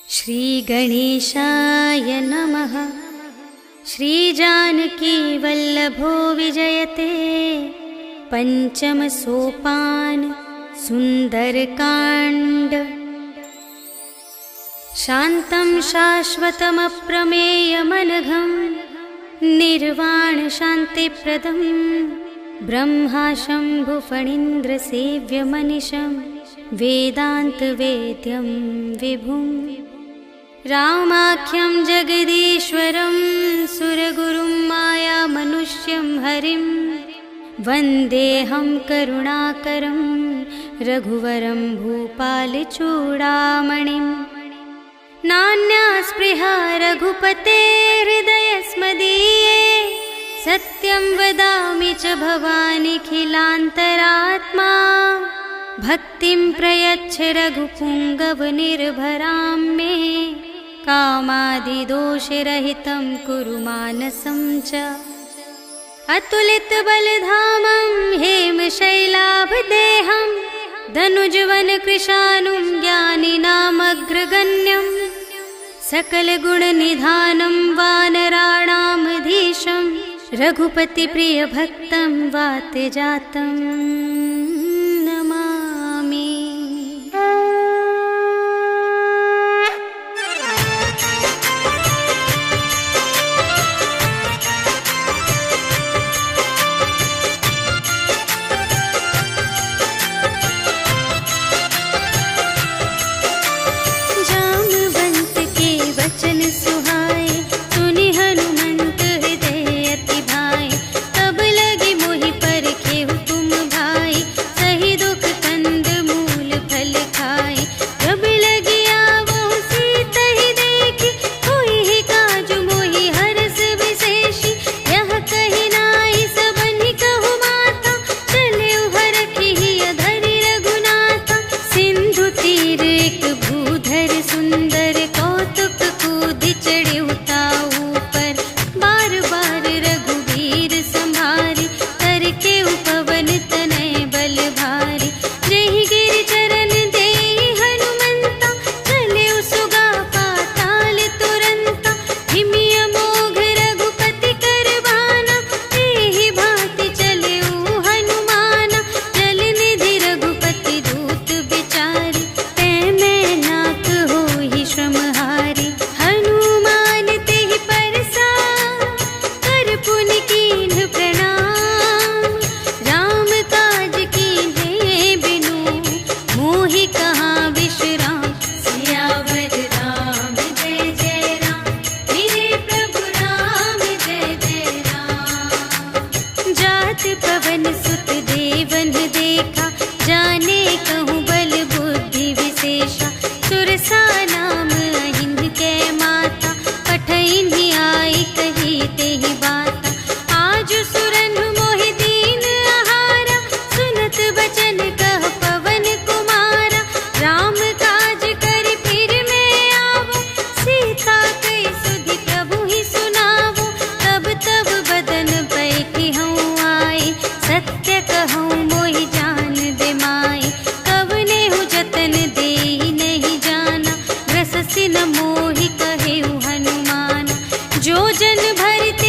श्री गणेशाय नमः। श्री जानकी वल्लभो विजयते। पंचम सोपान सुंदरकांड। शांतं शाश्वतमप्रमेयमनघं निर्वाण शांतिप्रदं ब्रह्मा शंभुफणीन्द्रसेव्यमनिशं वेदान्तवेद्यं विभुं रामाख्यं जगदीश्वरं सुरगुरुं मायामनुष्यं हरिं वन्देऽहं करुणाकरं रघुवरं भूपालचूडामणिं। नान्या स्पृहा रघुपतेर्हृदयस्मदीये सत्यं वदामि च भवानिखिलान्तरात्मा। भक्तिं प्रयच्छ रघुपुङ्गवनिर्भरां मे कामादिदोषरहितं कुरु मानसं च। अतुलितबलधामं हेमशैलाभदेहं धनुजवनकृशानुं ज्ञानिनामग्रगण्यं सकलगुणनिधानं वानराणामधीशं रघुपतिप्रियभक्तं वातजातं नमामि। जामवंत के वचन सुहाए सुनि हनुमंत हृदय अति भाए। तब लगे मोहि परखे हुकुम भाई सही दुख कंद मूल फल खाए। जब लगी आवो सीता ही देखी कोई ही काज मोहि हरस विशेषी। यह कही नाई सबनि कहु माता चले हरखी धरि रघुनाथा। सिंधु तीर एक भूधर सुंदर कौतुक कूदि चढ़े उताऊ पर। बार बार रघुवीर संभारी करके उपवन तनय बल भारी। जहि गिरि चरण देहि हनुमंता चले सुगा पाताल तुरंता। हिमिय मोघ रघुपति करवाना एहि भांति चले हनुमाना। जल निधि रघुपति दूत बिचारी तै मैं नाक होहि श्रमहारी। हनुमान तेहि परसा कर पुनि कीन्ह प्रणाम। राम काज कीन्हे बिनु मोहि कहाँ विश्राम। सियावर राम जय जय राम मेरे प्रभु राम जय जय राम। जात पवन सुत देवन देखा जाने कहूँ बल बुद्धि विशेषा। सुरसा नाम अहिंद कै माता पठइन्हि आई कही तेहि बाता। आज सुरन मोहि दीन आहारा सुनत बचन कह पवन कुमारा। राम काज करि फिर मैं आवो सीता कई सुधि प्रभु ही सुनावो। तब तब बदन बैठी हूँ आई सत्य कहूँ मोहि जान दे माई। कवने हूँ जतन देहि नहीं जाना ग्रससि न मोहि कहेउ हनुमान। जो जन भरते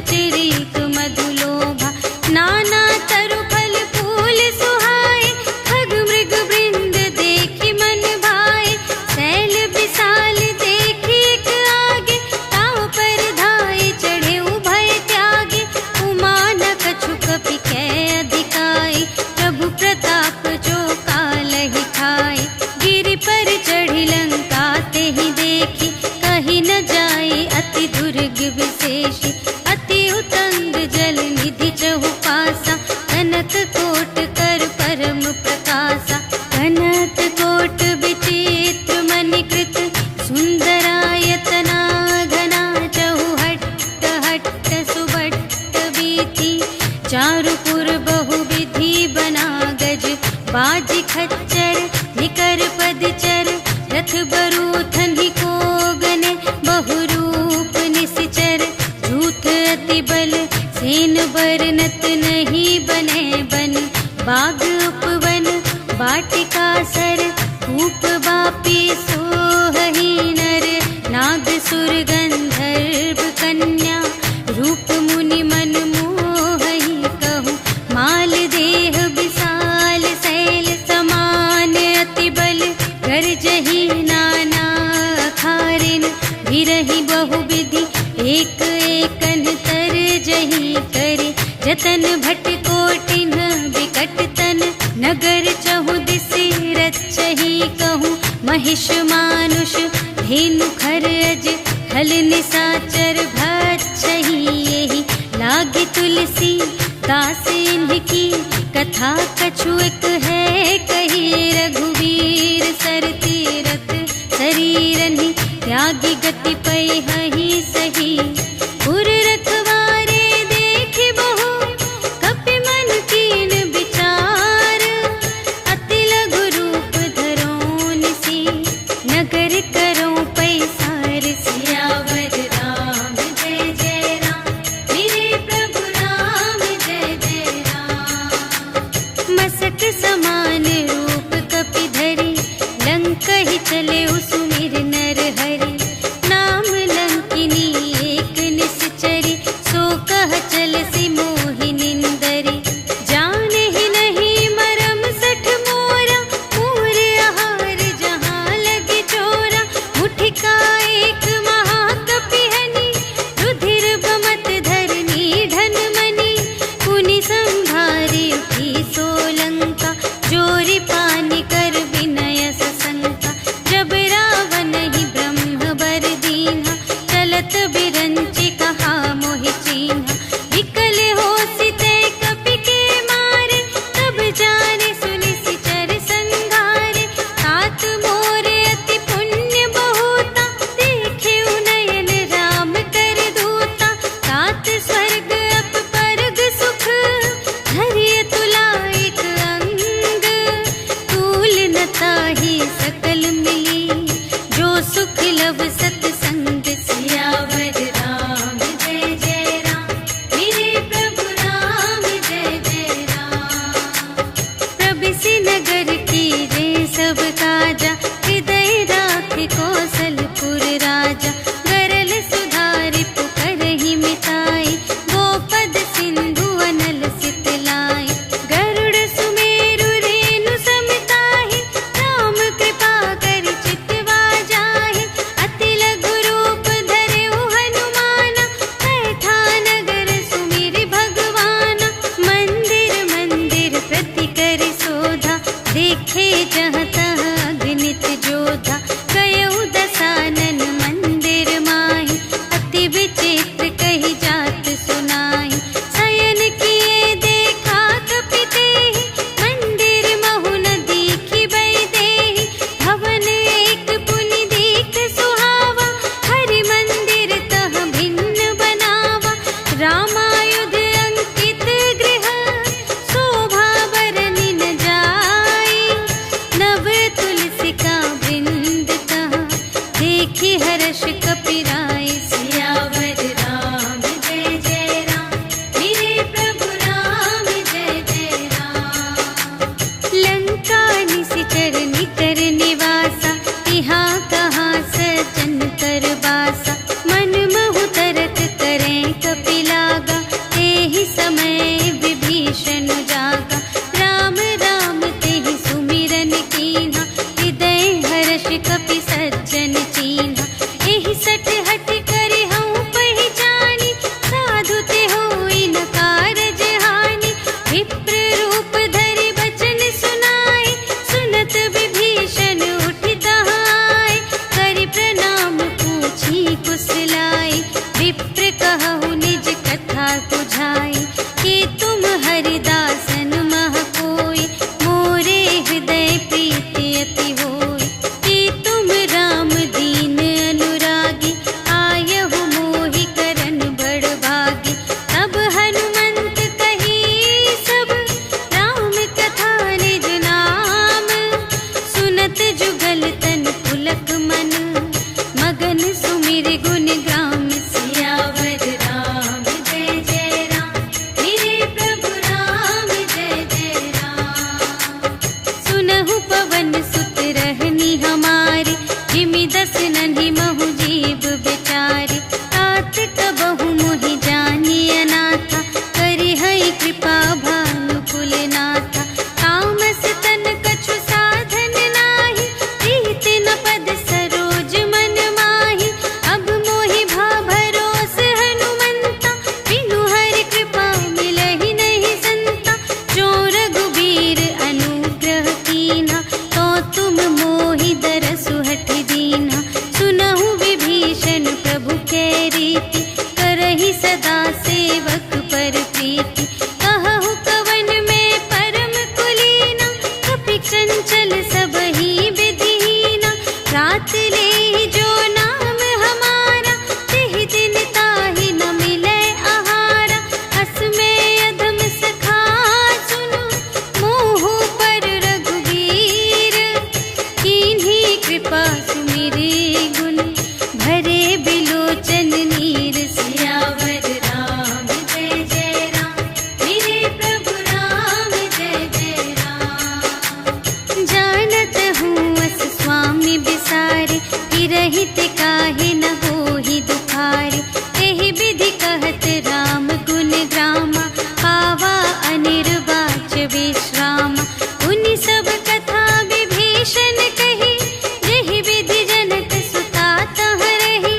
चिरिक मधुलोभा नाना तरु फल फूल सुहाए खग मृग वृंद देखी मन भाए शैल विशाल देखी एक आगे ताव पर धाये चढ़े उभय त्यागे उमा न कछु कपि कै अधिकाई प्रभु प्रताप जो कालहि खाए गिरि पर चढ़ी लंका ते ही देखी कहीं न जाए अति दुर्ग विशेषी अति उतंग जल निधि चहु पासा कनक कोट कर परम प्रकाशा कनक कोट विचित्र मणिकृत सुंदरायतना घना चहु हट्ट हट्ट सुबट्ट वीथि चारुपुर बहुविधि बना गज बाजी खच्चर निकर पदचर रथ बरूथन ही को गने बहुरूप निसिचर झूठ अति बल सेन बरनत नहीं बने बन बाग उपवन वाटिका सर कूप बापी सोहही नर नाग सुर गंधर्व कन्या रूप मुनि मन मोहही कहूँ माल देह विशाल शैल समान अति बल गर्जही नाना अखारिन विरही बहुविधि एक एकन तर जही करे जतन भट कोटिन विकट तन नगर चहु दिसि रचही कहूँ महिष मानुष धेनु खर अज खल निसाचर भक्षही यही लागी तुलसी दास इनकी कथा कछु एक है कही रघुवीर सर तीरथ शरीरनि त्यागी गति पै हहि सही पुर रखवारे देखि बहु कपि मन कीन विचार अति लघु रूप धरो निसी नगर करो पैसार सियावर राम जय जय राम मेरे प्रभु राम जय जय राम मसक समान रूप कपि धरि लंक ही चले सुमिर नर हरि नाम लंक बुझाए, कि तुम हरिदासन मह कोई, मोरे हृदय प्रीति अति होय। कि तुम राम दीन अनुरागी, आयहु मोहि करन बड़ भागी। तब हनुमंत कही सब, राम कथा निज नाम। सुनत जुगल तन पुलक मन, मगन सुमिर गुण ग्राम। सियावर राम जय जय राम, मेरे प्रभु राम जय जय राम। सुनहु पवन सुत रहनी हमारी, जिमि दस नन्ही महु जीव बिचारी। तात कबहु मोहि जानिय नाथा, करिहै कृपा भानु कुलनाथा। तामस तन कछु साधन नाही, प्रीति न पद सरोज मन माही। अब मोहि भा भरोस हनुमंता, बिनु हरि कृपा मिलहि नहीं संता। जो रघुबीर अनुग्रह कीन्हा, तो तुम मोहि दरसु हठि दीन्हा। सुनहु विभीषण प्रभु कै रीति, करहि सदा सेवक पर प्रीति। कहहु कवन में परम कुलीना, कपि चंचल सबहि विधिहीना। रात लेहि जो नाम हमारा, तिहि दिन ताहि न मिलै आहारा। अस में अधम सखा सुनु, मोहु पर रघुबीर। कीन्ही कृपा सुमिरि गुण, भरे बिलोचन नीर। सियावर राम जय जय राम, मेरे प्रभु राम जय जय राम। जानत हूँ अस स्वामी बिसारे, रहित काहे न होहि दुखारे। एहि विधि कहत राम गुण ग्रामा, पावा अनिर्वाच विश्रामा। उनि सब कथा विभीषण कही, जेहि विधि जनक सुता तह रही।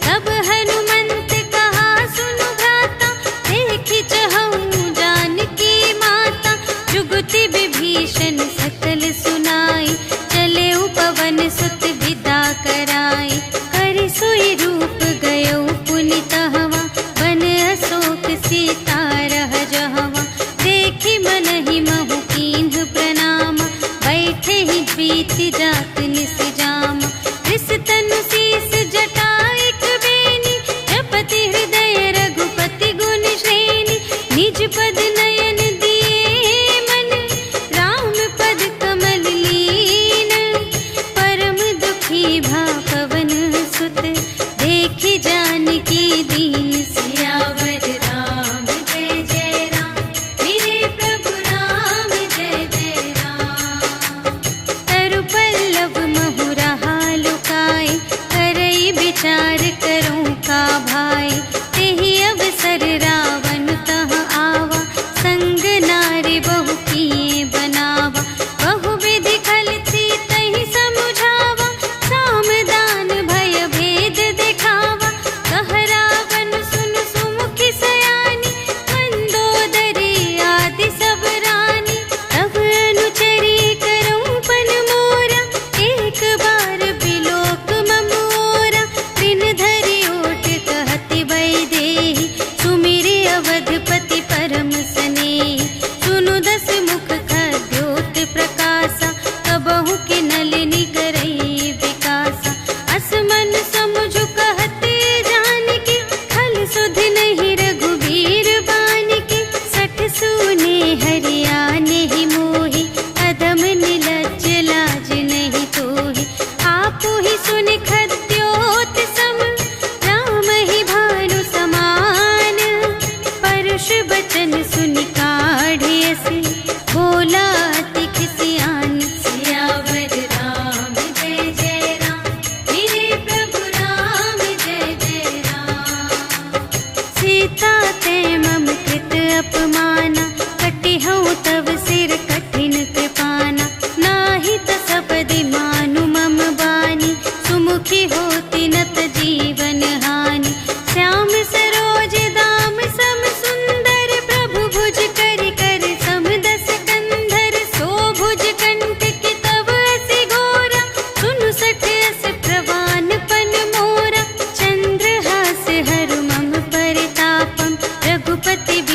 तब हनुमंत कहा सुनु भ्राता, देखि चहउ जानकी माता। जुगति विभीषण सकल सुनाई, चले पवन सुत विदा कराई। कर सोई रूप गयो पुनि तहवा, बन अशोक सीता रह जहवा। देखि मनहि महु कीन्ह प्रणामा, बैठे ही प्रीति जात निस जामा। रिस तनु शीस जटा एक बेनी, जपति हृदय रघुपति गुण श्रेणी। निज पद नयन दिए मन, राम पद कमल लीन। परम दुखी भा पवन सुत, देखि जानकी दीन। सियावर राम जय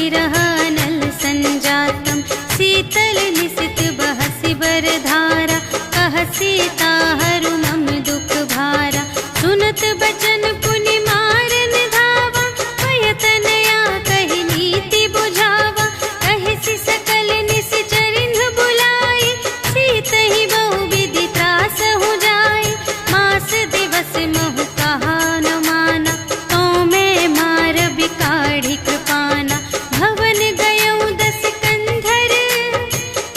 विरह अनल संजातम शीतल निशित बहसि बरधारा कह सीता हरु मम दुख भारा सुनत बचन पुनि मारन धावा पयतनया कहि नीति बुझावा कहि सकल निश्चरिन्ह बुलाई सीतहि बहु विधि त्रास हो जाय मास दिवस महु कहा न माना तो मैं मार बिकाढ़ी कृपाना भवन गयौ दस कंधर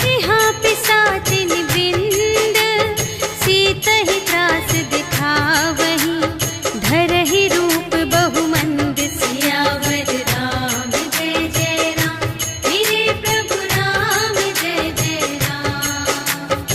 यहाँ पिसाचिन वृंद सीतहि त्रास दिखावहि धरहि रूप बहुमंद सियावर राम जय जय राम मेरे प्रभु राम जय जय राम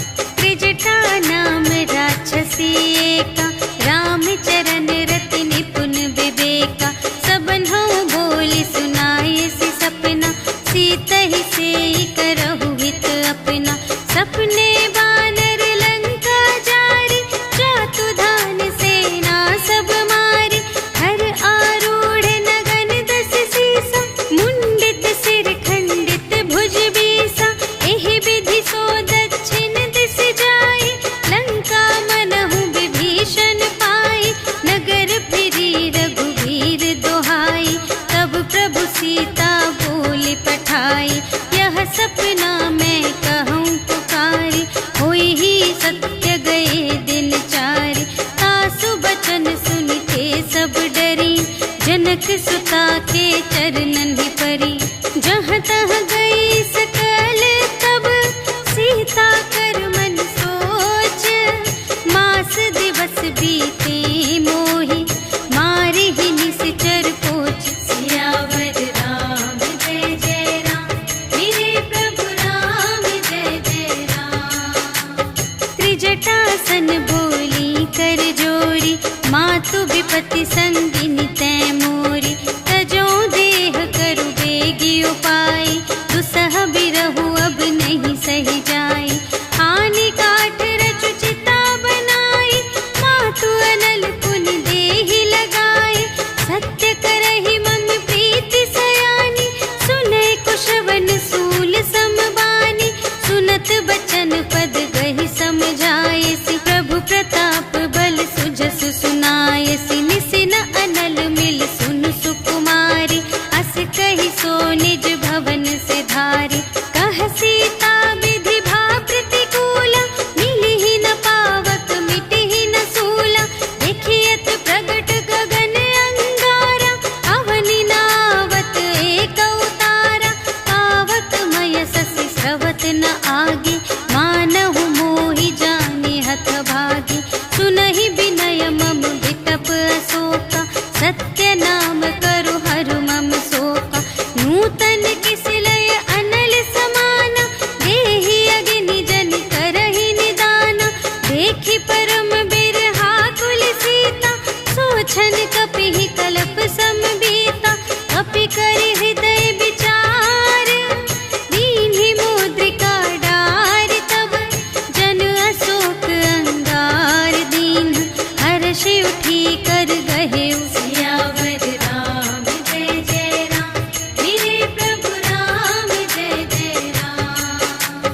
त्रिजटा नाम राक्षसी एका रामचरण रति निपुण विवेका सबन्हु बोली सुनाए सि सपना सीतहि सेई करहु हित अपना सपने बानर लंका जारी जातु धान सेना सब मारी हर आरूढ़ नगन दस सीसा मुंडित सिर खंडित भुज बीसा एहि विधि सो दक्षिण दिस जाई लंका मनहु विभीषण पाई नगर फिरी रघुवीर दोहाई तब प्रभु सीता बोली पठाई यह सपना मैं कहूँ पुकारी होई ही सत्य गए दिन चारि तासु बचन सुनते सब डरी जनक सुता के चरणन ही परी जहाँ तहाँ गई सकल तब सीता कर मन सोच मास दिवस बीते मोहि मारे ही निश्चर पोच सियावर राम जय जय राम मेरे प्रभु राम जय जय राम त्रिजटासन बोली कर जोरी मातु विपति संगिनी तै मोरी तजो देह करु बेगी उपाय दुसह बिरहु अब नहीं सही जाई हानि काट रचु चिता बनाई मातु अनल पुनि देहि लगाई सत्य करहि मम प्रीति सयानी सुनै कुशवन सूल समबानी सुनत बचन पद गहि समझाए सि प्रभु प्रताप बल सुजस सुनाए सि निसिन अनल मिल सुन सुकुमारी अस कहि सो निज भवन से धारी कह सीता विधि भा प्रतिकूला मिलिहि न पावक मिटिहि न सूला देखियत प्रगट गगन अंगारा अवनि नावत एक अवतारा पावक मय ससि स्रवत न आगे मानहु मोहि जानि हथ भागी सुनहि विनय मम विटप अशोका सत्य नाम करु हरु मम शोका नूतन किस लय अनल समाना देहि अग्नि जन करहि निदाना देखि परम बिरहा कुल सीता सोछन कपिहि कलप समबीता कपि करि हृदय विचार दीन्हि मुद्रिका डार तब जन अशोक अंगार दीन हर्षि उठी कर गहे सियावर राम जय जय राम मेरे प्रभु राम जय जय राम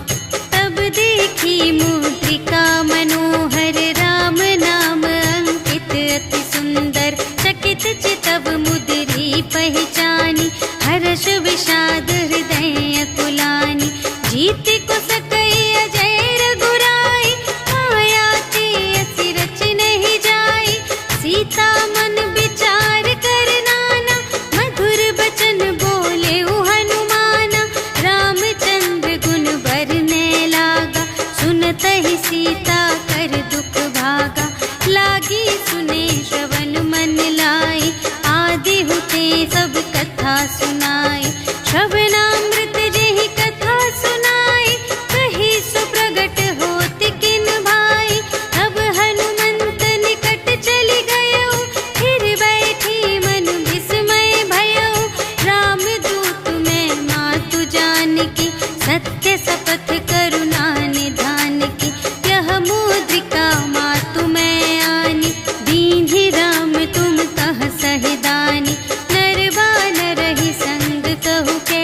तब देखी मुद्रिका मनोहर राम नाम अंकित अति सुंदर चकित चितव मुद्री पहचानी हर्ष विषाद हृदय अकुलानी जीत को सकई अजय रघुराई माया ते असि रच नहीं जाई सीता मन विचार कर नाना मधुर बचन बोले हनुमाना रामचंद्र गुण बरने लागा सुनतहि सीता कर दुख भागा लागी सुने श्रवण मन लाई आदि हुते सब कथा सुनाई श्रवणामृत जेहि कथा सुनाई कही सुप्रगट होत किन भाई तब हनुमंत निकट चली गयो फिर बैठी मन विस्मय भयो राम दूत में मातु जानकी सत्य शपथ करुणा निधान की यह मुद्रिका मातु में आनी दीन्हि राम तुम कह सहिदानी नरवा नरहि संग कहु के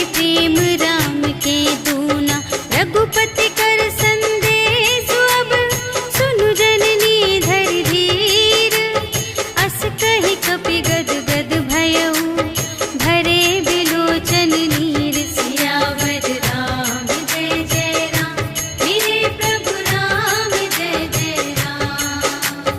प्रेम राम के दूना। रघुपति कर संदेश अब सुनु जननी धर धीर। अस कहि कपि गद गद भयउ भरे बिलोचन नीर। सियावर राम जय जय राम, मेरे प्रभु राम जय जय राम।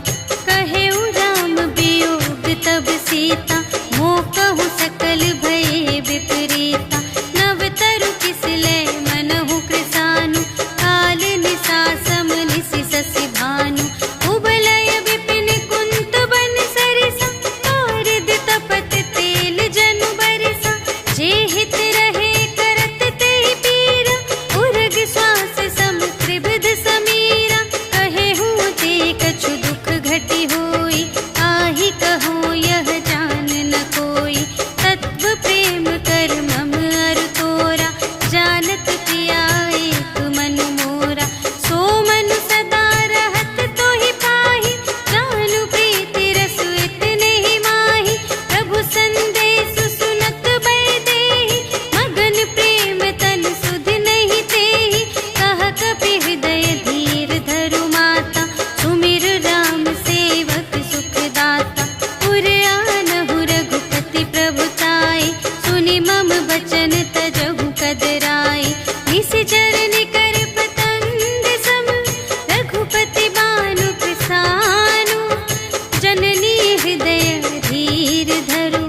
कहेउ राम वियोग तब सीता, मोकहु सकल भये विपरीता। नव तरु किस लय मनहु कृसानु, काल निसा सम निसि ससि भानु। उबलय विपिन कुंत बन सरिसा, पारद तपत तेल जनु बरसा। जे हित रहे करत तेहि पीरा, उरग श्वास सम त्रिविध समीरा। कहेहु ते कछु दुख घटी होई, आहि कहो यह जान न कोई। तत्व प्रेम कर मम अरु तोरा, जानत पिया एक मन मोरा। सो मन सदा रहत तोहि पाहि, जानु प्रीति रसु इतने ही माहि। प्रभु संदेश सुनत बै देहि, मगन प्रेम तन सुध नहीं तेहि। कह कपि हृदय धीर धरु माता, सुमिर राम सेवक सुख दाता। उर आनहु रघुपति प्रभुताई, सुनि मम बचन तजहु कदराई। निशिचर निकर पतंग सम, रघुपति बानु कृसानु। जननी हृदय धीर धरु,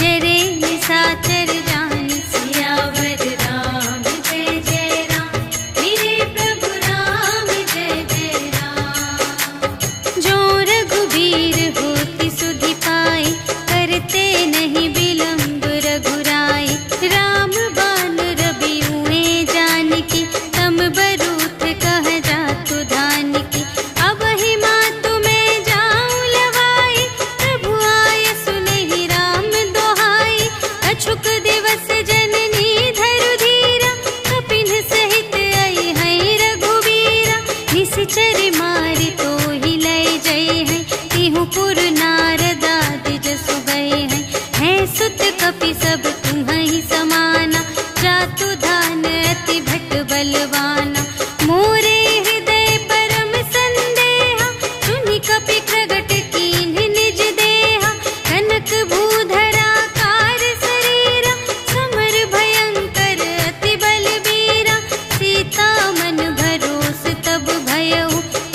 जरे निसाचर जानि। सियावर राम जय जय राम, मेरे प्रभु राम जय जय राम। जो रघुबीर होति सुधि पाई, करते नहीं विलंब रघुराई। राम बान रवि हुए जानकी, तम बरूथ कह जातु धानिकी। अब ही मातु मैं जाऊं लवाई, प्रभु आय सुनहि राम दोहाई। कछुक दिवस जननी धरु धीरा, कपिन सहित आई हैं रघुवीरा। निशिचर मारि तोहि लय जय हैं, तिहु पुर नारद आदि जसु गए हैं। हैं सुत कपि सब तुम्हि समाना, जातु धान अति भट बलवाना। मोरे हृदय परम संदेहा, सुनि कपि प्रगट कीन्ह निज देहा। कनक भूधरा कार शरीरा, समर भयंकर अति बलबीरा। सीता मन भरोस तब भयउ,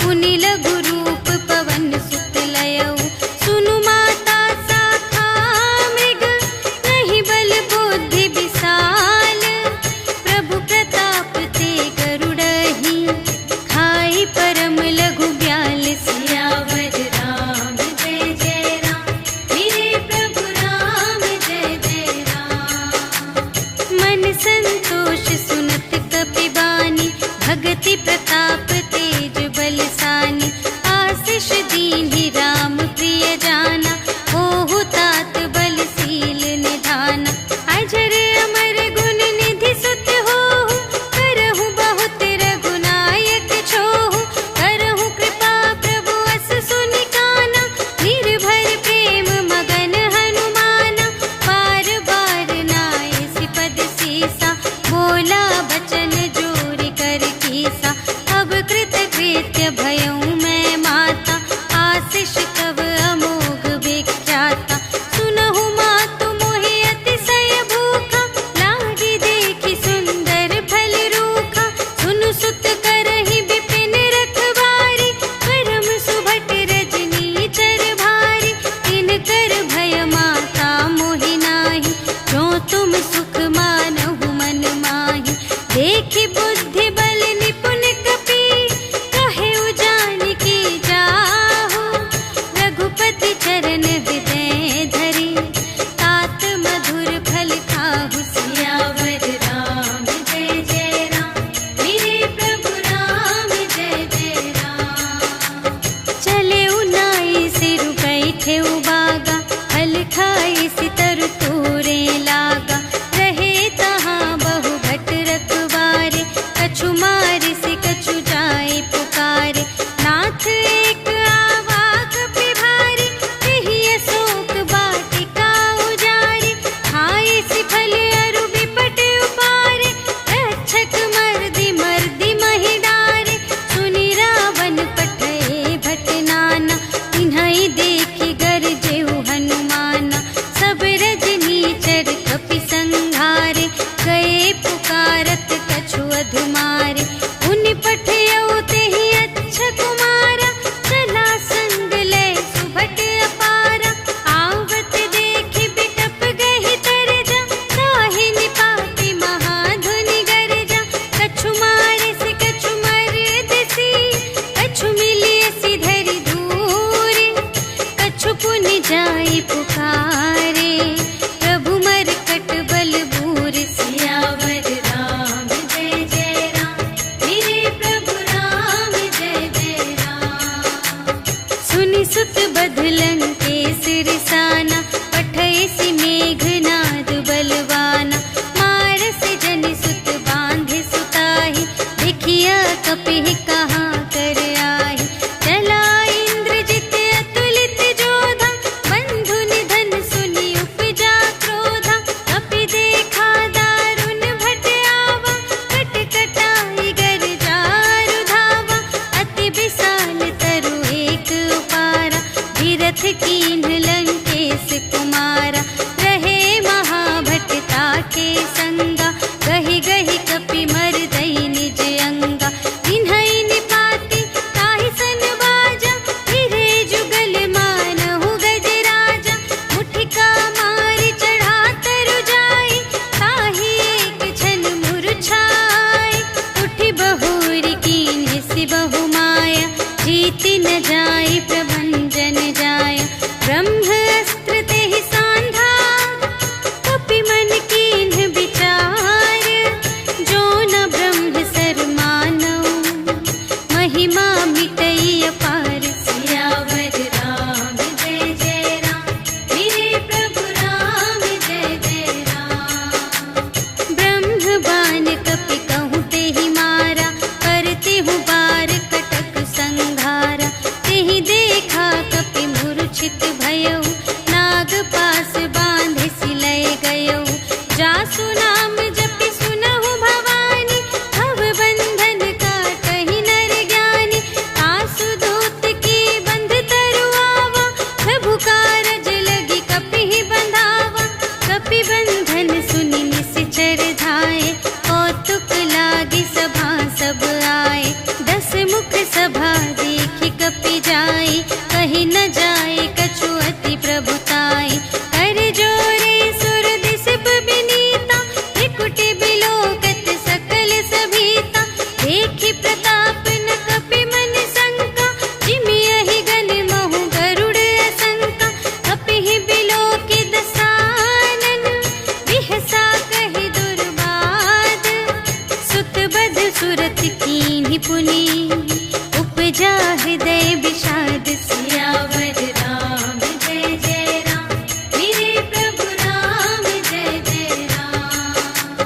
पुनि लघु रूप पवन सुत लयउ। सुनु माता शाखा मृग, नहीं बल बुद्धि विशाल। प्रभु प्रताप ते गरुड़हि, खाई परम लघु ब्याल। सियावर राम जय जय राम, मेरे प्रभु राम जय जय राम। मन संतोष सुनत कपि बानी, भगति प्रताप तेज बलसानी। आशीष दीन्हि राम प्रिय जाना, होहु तात बलशील निधाना। अजर अमर गुण निधि सुत होहु, करहु बहुत रघुनायक छोहु। करहु कृपा प्रभु अस सुनि काना, निर्भर प्रेम मगन हनुमाना। बार बार नाय सिपद सीसा, बोला बचन जोरि कर कीसा। अब कृत जाय प्रभंजन जाय। ब्रह्मास्त्र तेहि सांधा कपि मन कीन्ह विचार। जो न ब्रह्म सर मानव महिमा मिटई अपार। सियावर राम जय जय राम, मेरे प्रभु राम जय जय राम। ब्रह्म बाण कपि कहूँ तेहि मारा, करते हूँ बार कटक संघारा। तेहि देखा कपि मूर्छित भयउ, नाग पास बांधे सिलय गयउ। जासु नाम जपि सुनहु भवानी, भव बंधन काटहि नर ज्ञानी। आसु दूत की बंध तरुआवा, प्रभु कारज लगी कपि बंधावा। कपि बंधन सुनि निश्चर धाय, कौतुक लागी सभा सब आए। 10 मुख सभा देखि कपि जाय, कहि न जाय कछु अति प्रभुताई। कर जोरे सुर दिसप बिनीता, त्रिकुटि बिलोकत सकल सभीता। देखि प्रताप न कपि मन शंका, जिमियहि गन महु गरुड़ असंका। कपिहि बिलोकि दसानन, बिहसा कहि दुर्बाद। सुत बध सुरत कीन्हि पुनि, उपजा हृदय विषाद। सियावर राम जय जय राम, मेरे प्रभु राम जय जय राम।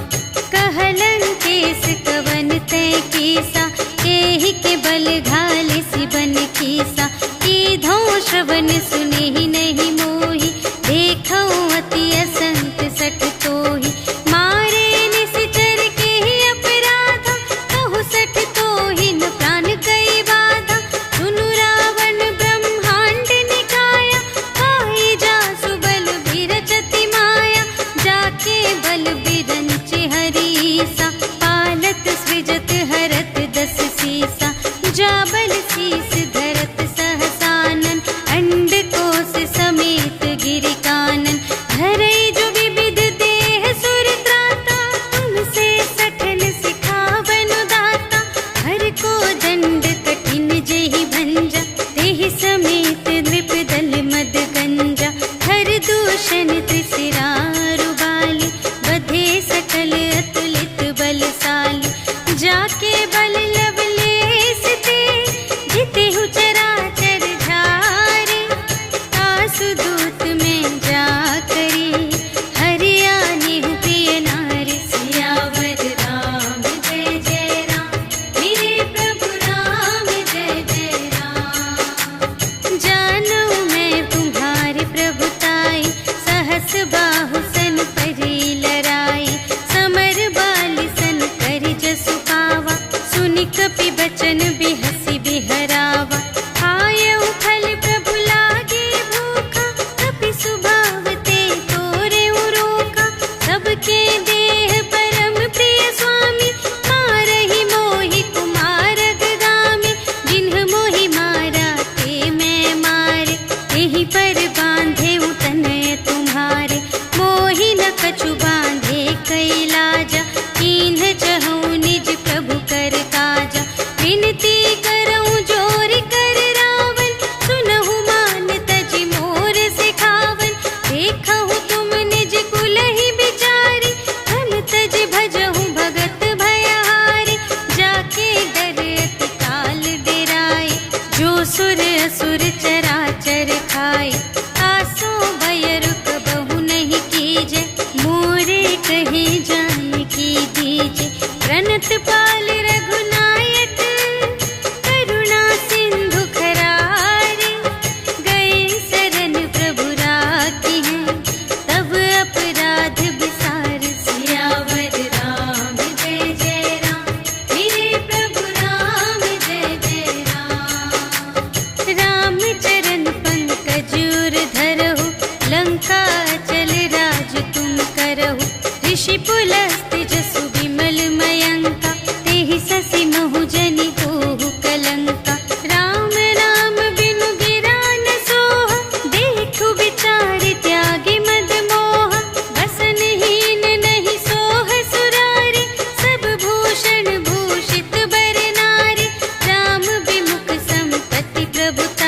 कहलन केस कवन तै कीसा, एहि के बल घाले सिबन कीसा। कीधौ श्रवण सुनेहि नहीं मोहि, देखौ अति असंत सठ तोहि। मारे निश्चर केहि अपराधा, कहु सठ तोहि न प्राण कई बाधा। सुनु रावण ब्रह्मांड निकाया, पाई जासु बल बिरचति माया। जाके बल बिरंच हरीसा, पालत सृजत हरत 10 सीसा। जा बल शीस धरत सहसानन, अंड कोश समेत गिरि कानन। धरई जो विविध देह सुर त्राता, तुमसे सठन सिखावन दाता। हर को दंड कठिन जेहि भंजा, तेहि समेत नृप दल मद गंजा। हर दूषण त्रिशिरारु बाली, बधे सकल अतुलित बलशाली। जाके बल लवलेस ते, जितेहु चराचर झारे। आसु दूत में जा करी, हरियानेहु प्रिय नारी। सियावर राम जय जय राम, मेरे प्रभु राम जय जय राम। जानू मैं तुम्हारी प्रभुताई, सहस बाहु सन परी लराई। समर बाली सन करि जसु पावा, सुनि कपि बचन बिहसि बिहरावा। आयउ फल प्रभु लागे भूखा, कपि सुभाव ते तोरेउ रोका। सबके देह परम प्रिय स्वामी, मारहि मोहि कुमारग गामी। जिन्ह मोहि मारा ते मैं मारे, तेहि पर बांधे तनय तुम्हारे। मोहि न कछु बांधे कैलाजा, कीन्ह चहु निज प्रभु कर काजा। विनती करऊं जोरि कर रावण, सुनहु मान तजि मोर सिखावन। देखहु तुम निज कुलहि बिचारी, धन तजि भजहु भगत भयहारी। जाके डर अति काल डेराए, जो सुर असुर चराचर खाए। आसो भय रुक बहु नहीं कीजे, मोरे कहे जाय की दीजे। प्रणत पाल रघुनायक, करुणा सिंधु खरारे। गए शरण प्रभु राखी हैं, तब अपराध बिसार। सियावर राम जय जय राम, मेरे प्रभु राम जय जय राम। राम चरण पंकज उर धरहु, लंका चल राज तुम करहु। ऋषि पुलस्त्य जसु विमल मयंका, तेहि ससि महु जनि होहु कलंका। राम नाम बिनु गिरा न सोहा, देखु विचार त्यागी मद मोहा। बसनहीन नहीं सोह सुरारी, सब भूषण भूषित बर नारी। राम विमुख संपत्ति प्रभुता,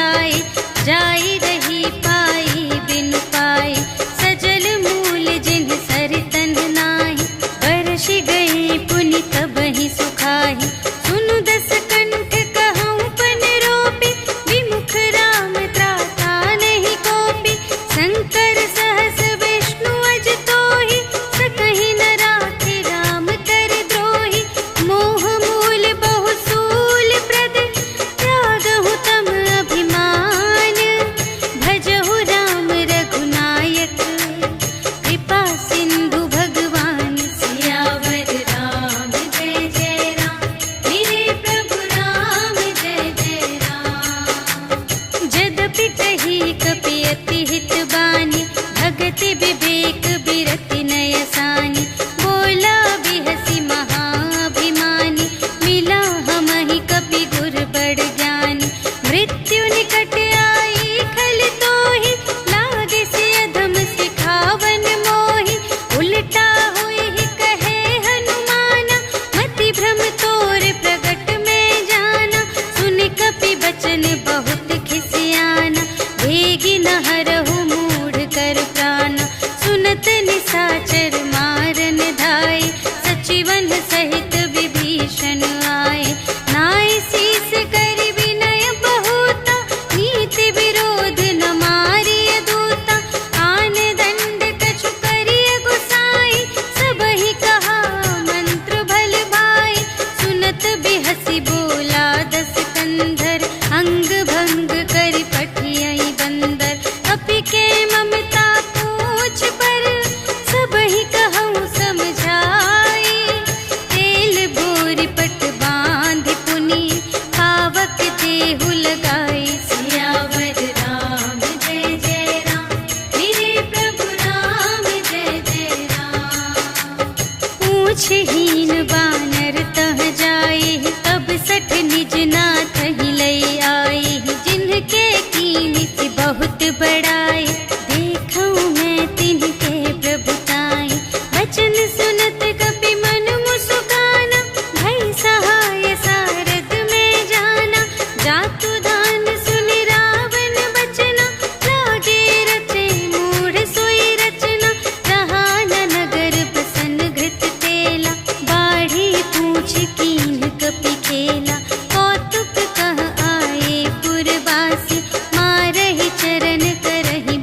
पूछहीन बानर तह जाए, तब सठ निज नाथ ही लई आए। जिनके कीमत बहुत बड़ाए, देखऊं मैं तिनके प्रभुताई। वचन सुनत कपि मन मुस्काना, भई सहाय सारद में जाना। जातु दान सुनि रावण बचना, लागे रचे मूढ़ सोई रचना। रहा न नगर बसन घृत तेला, बाढ़ी पूछ कीन कपि खेला। कौतुक कह आए पुरवासी, मारहि चरण करहि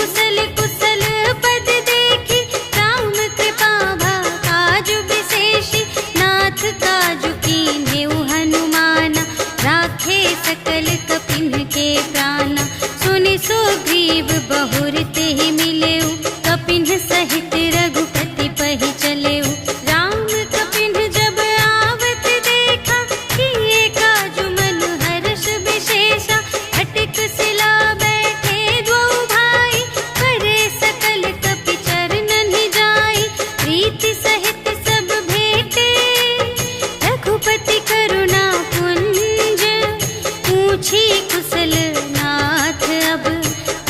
कुशल कुशल पद देखी, राम कृपा भा काजु विशेषी। नाथ काजु कीन्हेउ हनुमाना, राखे सकल कपिन के प्राणा। सुनि सुग्रीव बहुर तेहि मिलेउ, कपिन सहित रघुपति पहि चलेउ। राम कपिन जब आवत देखा, किए काजु मन हर्ष विशेषा। अटिक शिला बैठे द्वौ भाई, करे सकल कपि चरणन जाई। प्रीति सहित सब भेटे, रघुपति करुणा पुंज। पूछी कुशल नाथ अब,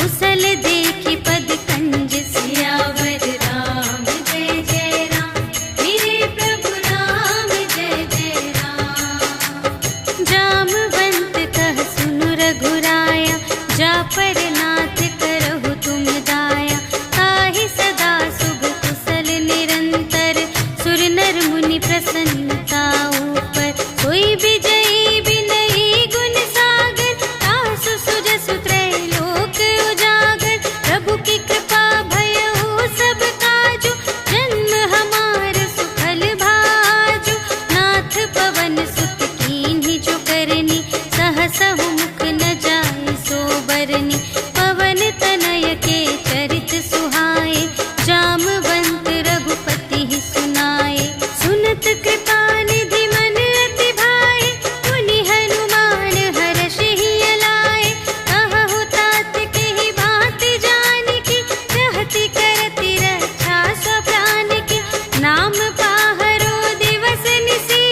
कुशल देखी पद कंज। सियावर राम जय जय राम, मेरे प्रभु राम जय जय राम। जामवंत कह सुनु रघुराया, जा पर नाथ करहु तुम दाया। ताहि सदा शुभ कुशल निरंतर, सुर नर मुनि प्रसन्नता ऊपर। सोई विजयी विनयी गुण सागर, तासु सुजसु त्रैलोक उजागर। प्रभु की कृपा भयउ सब काजु, जन्म हमार सुफल भाजु। नाथ पवन सुत कीन्ही जो करनी, सहसहु मुख न जाय सो बरनी। पवन तनय के चरित सुहाए, जामवंत रघुपति ही सुनाए। सुनत कृपा निधि मन अति भाए, मुनि हनुमान हर्षहि अलाए। कहहु तात केहि बात जानिके, रहति करति रक्षा सब प्राण के। नाम पाहरो दिवस निसी,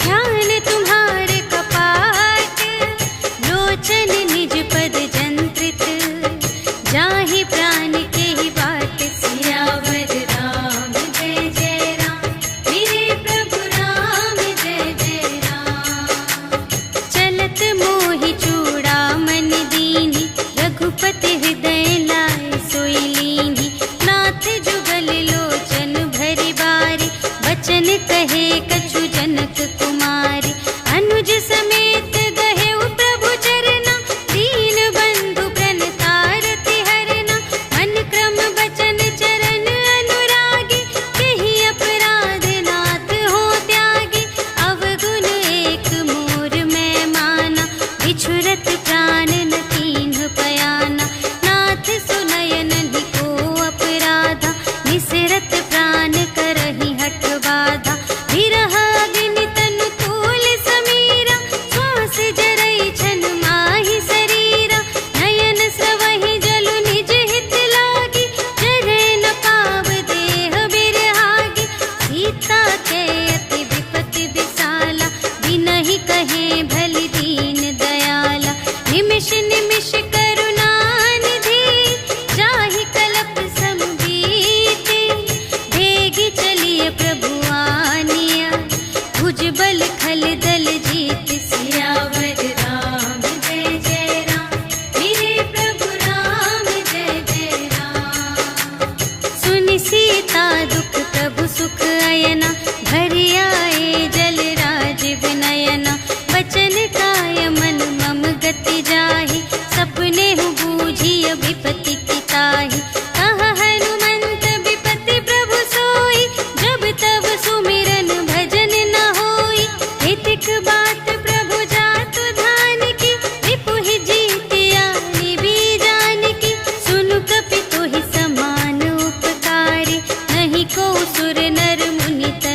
ध्यान तुम्हारे कपाट। लोचन निज पद जंत्रित, जाहि प्राण केहि बाट। सियावर राम जय जय राम, मेरे प्रभु राम जय जय राम। चलत मोहि चूड़ामणि दीन्हि, रघुपति हृदय लाए सोई लीन्हि। नाथ जुगल लोचन भरि बारी, बचन कहे कछु जनक कुमारी। अनुज समेत गहेउ प्रभु चरना, दीन बंधु प्रणतारति हरना। मन क्रम बचन चरण अनुरागी, केहि अपराध नाथ हो त्यागी। अवगुण एक मोर मैं माना, बिछुरत प्राण न कीन्ह पयाना। नाथ सुनयन को अपराधा, निसरत प्राण करहि हठ बाधा। विरह अग्नि तनु तूल समीरा, श्वास जरई छन माहि शरीरा। नयन स्रवहि जलु निज हित लागी, जरै न पाव देह बिरहागी। सीता के अति विपति विसाला, बिनहि कहे भलि दीन दयाला। निमिष निमिष करुणा निधि, जाहि कलप सम बीति। भेगी चलिए प्रभु आनिया, भुजबल खल दल जीत। सियावर राम जय जय राम, मेरे प्रभु राम जय जय राम। सुनि सीता दुख प्रभु सुख अयना, भरि आए जल राज विनयना। बचन काय मन मम गति जाहि, सपने हु बूझिय विपति की ताहि। कहा हनुमंत विपति प्रभु सोई, जब तब सुमिरन भजन न होई। हितिक बात प्रभु जातु धान की, रिपुहि जीतिया निबी जानकी। सुनु कपि तोहि समान उपकारी, नहीं को सुर नर मुनि तन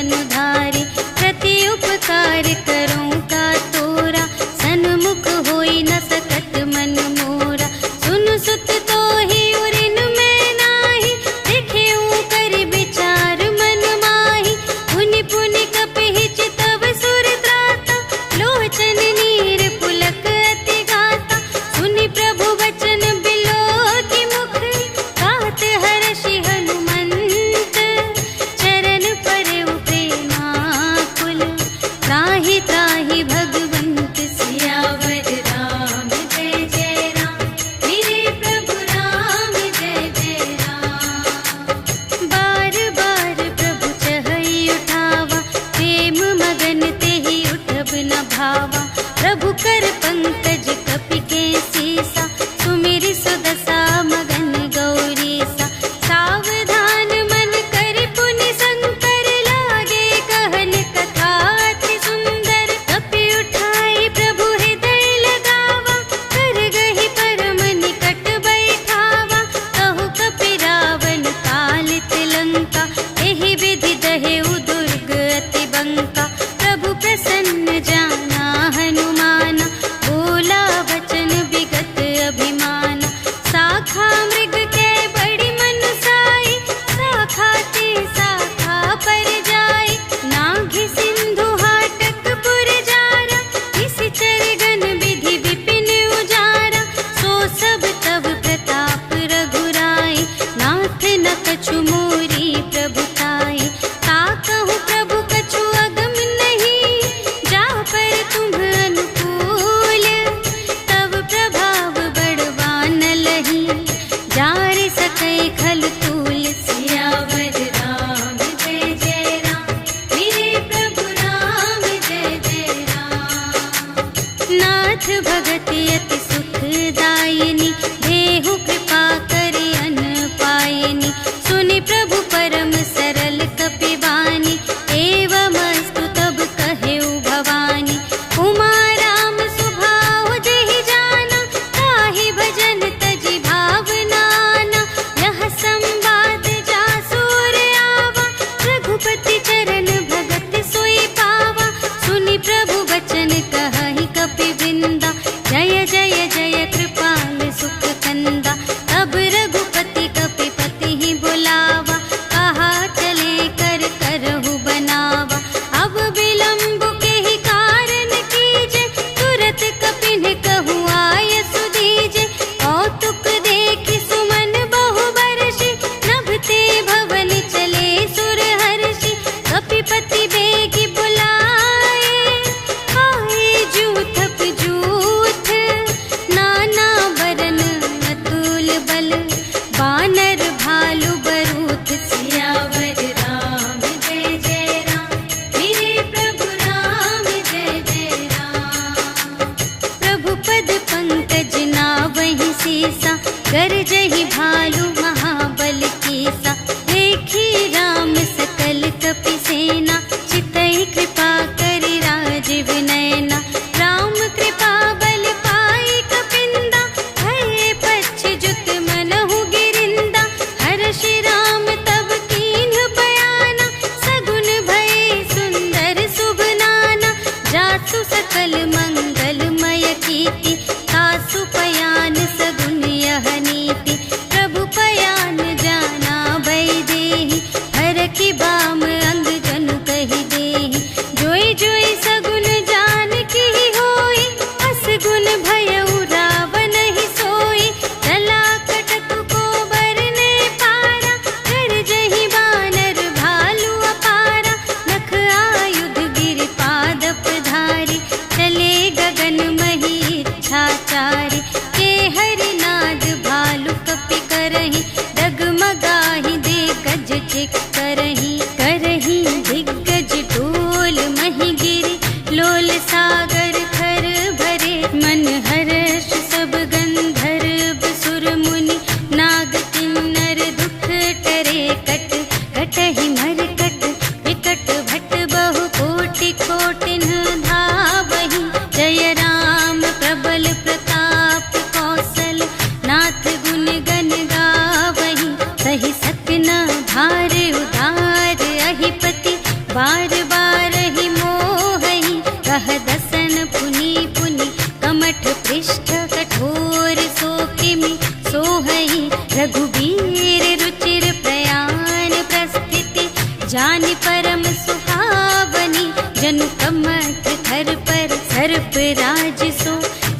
रघुबीर रुचिर प्रयाण प्रस्थिति, जानि परम सुहावनी। जनु कमठ धर पर सर्प राज सो,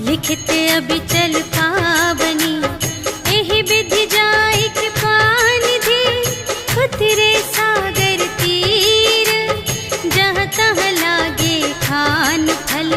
लिखित अबिचल पावनी। एहि विधि जाय कृपा निधि, उतरे सागर तीर। जहाँ तहाँ लागे खान फल,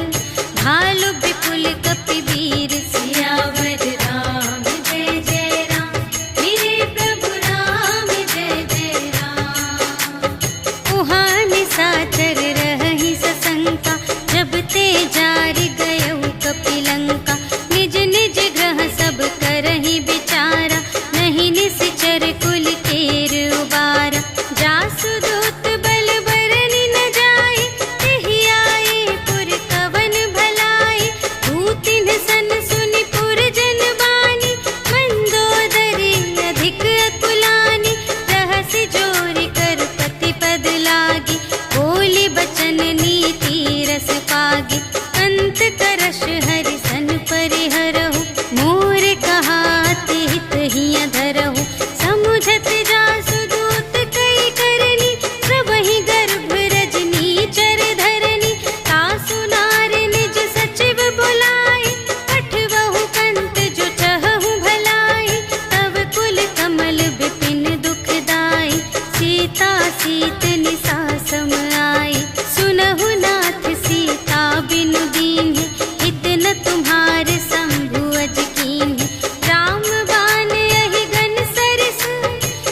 भालु विपुल कपिवीर। सियावर राम जय जय राम, मेरे प्रभु राम जय जय राम। उहाँ निशाचर रहहि सशंका, जब ते जारि गयउ कपिलंका। निज निज ग्रह सब करहि विचारा, नहीं निश्चर कुल केर उबारा। जासु दूत बल बरनि न जाय, तेहि आए पुर कवन भलाई। दूतिन सन सुनि पुर जन बानी, मंदोदरी अधिक अकुलानी। रहसि जोरि कर पति पद लागी, बोली बचन नीति रस पागी। अंत करश हरि सन परिहरहु, मोर कहात हित हिया धरहु। समुझत जासु दूत कई करनी, प्रभहि गर्भ रजनी चर धरनी। तासु नार निज सचिव बुलाए, पठवहु पंत जो चहहु भलाई। तब कुल कमल विपिन दुखदाई, सीता सीत निसा सम आई। सुनहु नाथ सीता बिनु दीन्हि, हित न तुम्हारे शंभु अज कीन्हि। राम बाण यहि गन सरस,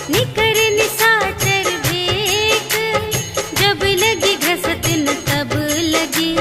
निकर निशाचर भेक। जब लगी घसत न तब लगी,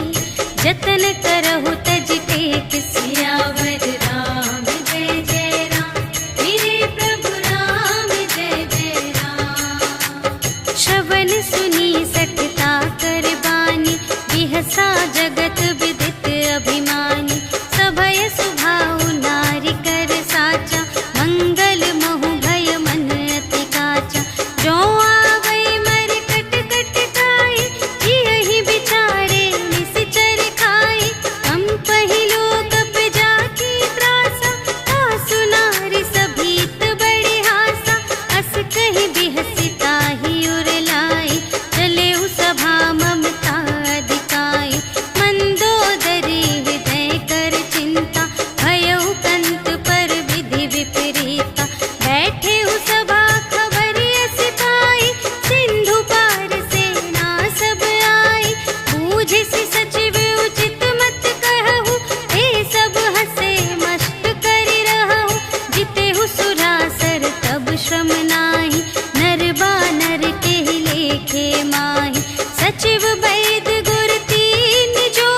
जतन करहु तज टेक। सियावर राम जय जय राम, मेरे प्रभु राम जय जय राम। श्रवण सुनी सठता कर बानी, बिहसा जगत विदित अभिमानी। सभय सुभाउ नारी कर साचा, मंगल महु भय मन अति काचा। जो आवै मर कट कट खाए, जियहि बिचारे निश्चर खाए। कंपहि लोक जाकी त्रासा, तासु नारी सभीत बड़े हासा। अस कहि बिहसि ताहि उर लाई, चलेउ सभा ममता अधिकाई। मंदोदरी हृदय कर चिंता, भयउ कंत पर विधि विपरीता। बैठेउ सभा खबरिय सिपाही, सिंधु पार सेना सब आई। बूझिसि सचिव उचित मत कहु, हे सब हसे मस्त करि रहु। जितेहु सुरासर तब श्रम नाही, नर बानर केहि लेखे माहि। सचिव वैद गुर तीन जो,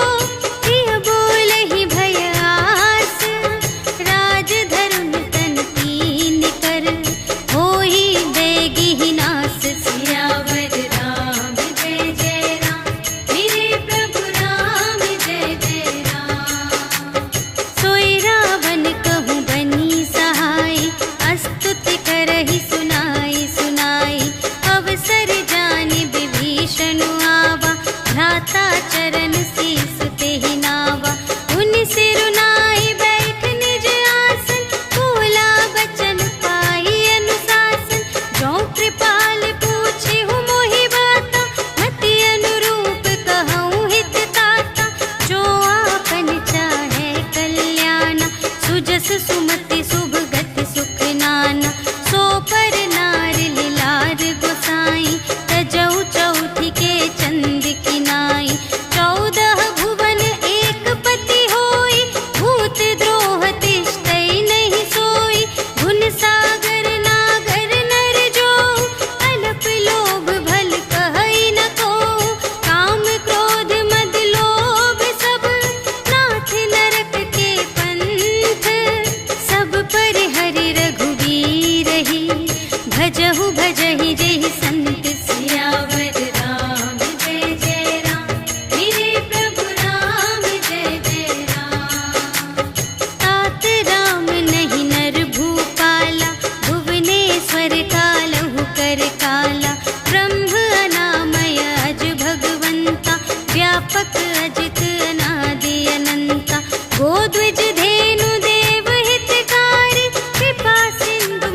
प्रिय बोलहि भय आस। राज धरुन तन तीन कर, होई बेगिहि नास। सियावर राम जय जय राम, मेरे प्रभु राम जय जय राम। सोई रावण कहूँ बनी सहाय, स्तुति करहि सुनाई सुनाई। अवसर जानि विभीषण आवा, भ्राता चरण शीस तेहि नावा। उनि सिरुनाई बैठ निज आसन, बोला बचन पाई अनुशासन। जो कृपाल पूछिहु मोहि बाता, मति अनुरूप कहूँ हित ताता। जो आपन चाहे कल्याण, सुजस सुमति शुभ गति सुख नाना। सो पर नार लिलार गोसाई, तजौ चौथि के चंद किनाई। 14 भुवन एक पति होई, भूत द्रोह तिष्ठै नहीं सोई। गुण सागर नागर नर जो, अल्प लोभ भल कहै न कोउ। काम क्रोध मद लोभ सब, नाथ नरक के पंथ। सब पर हरि रघुवीर ही, भजहु भजहि जेहि संत। सियावर राम जय जय राम, मेरे प्रभु राम जय जय राम। तात राम नहीं नर भूपाला, भुवनेश्वर कालहु कर काला। ब्रह्म अनामय अज भगवंता, व्यापक अजित अनादि अनंता। गोद्विज धेनु देव हितकारी, कृपा सिंधु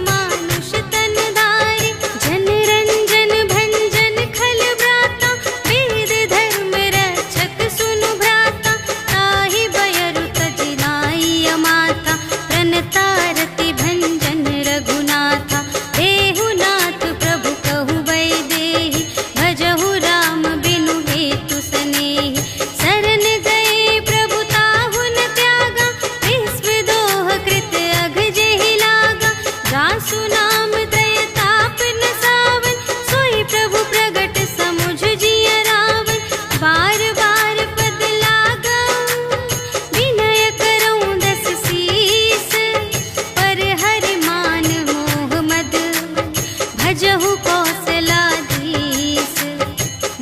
भजहु कौशलाधीश।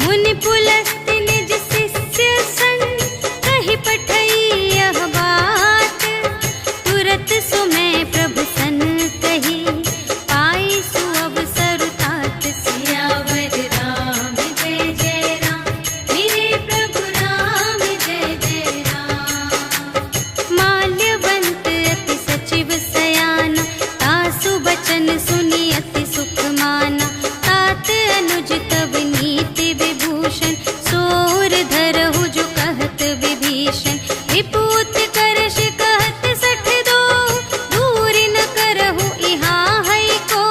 मुनि पुलस्त्य निज शिष्य संग, कहि पठई यह बात। तुरत सुमय प्रभु सन कही, पाई सुअवसर तात। सियावर राम जय जय राम, मेरे प्रभु राम जय जय राम। माल्यवंत अति सचिव सयाना, तासु बचन सुनि अति सुख माना। तात अनुज तब नीति विभूषण, सोर धरहु जो कहत विभीषण। विपूत करश कहत सठ दो, दूर न करहु इहाँ है को।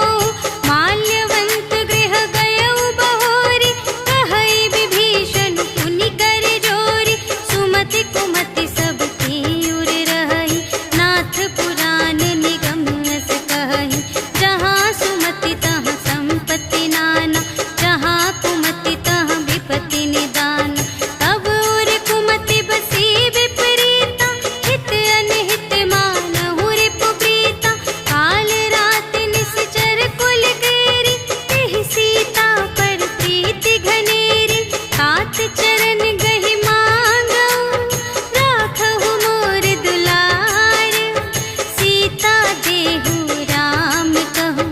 माल्यवंत गृह गयउ बहोरी, कहई विभीषण पुनि कर जोरी। सुमति कुमति सब तीउर रहई, नाथ पुराण निगम अस कहई। जहाँ सुमति तहाँ संपत्ति नाना, जहाँ कुमति तहाँ विपत्ति निदान। तब उर कुमति बसी विपरीता, हित अनहित मानहु रिपु प्रीता। काल रात निश्चर कुल केरी, तेहि सीता पर प्रीति घनेरी। तात चरण गहि मांगऊ, राखहु मोर दुलार। सीता देहु राम कहूँ,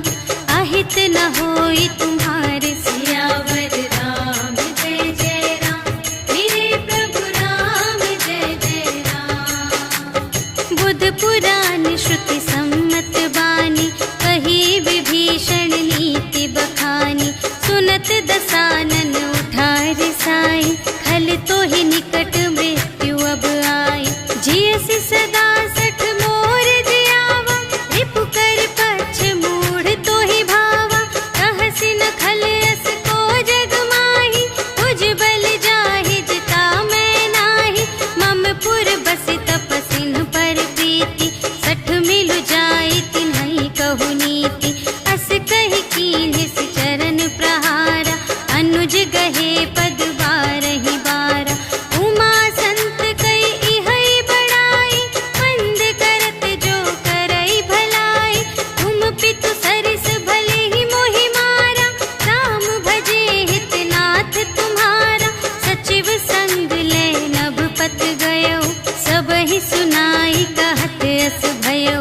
अहित न होई तुम्हारे। सियावर राम जय जय राम, मेरे प्रभु राम जय जय राम। बुध पुराण श्रुति सम्मत बानी, कही विभीषण नीति बखानी। सुनत दसानन उठा रिसाई, खल तो ही निकट मृत्यु अब आई। जियसि सदा सठ मोर जियावा, रिपु कर पक्ष मूढ़ तो ही भावा। कहसि न खल अस को जग माही, तुझ बल जाहि जिता मैं नाही। मम पुर बसि तपसिन पर प्रीति, सठ मिलु जाई तिन्हई कहु नीति। अस कहि कीन्हिस चरण प्रहारा, अनुज गहे पद बारहि बारा। उमा संत कई इहै बड़ाई, मंद करत जो करई भलाई। तुम पितु सरिस भले ही मोहि मारा, राम भजे हित नाथ तुम्हारा। सचिव संग ले नभ पत गयो, सबहि सुनाई कहत अस भयो।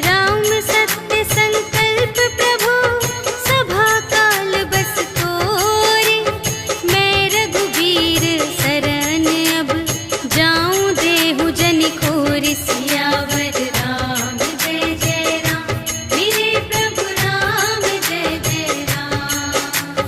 राम सत्य संकल्प प्रभु, सभा काल बस तोरे। मैं रघुबीर शरण अब, जाऊं देहु जनि खोरि। सियावर राम जय जय राम, मेरे प्रभु राम जय जय राम।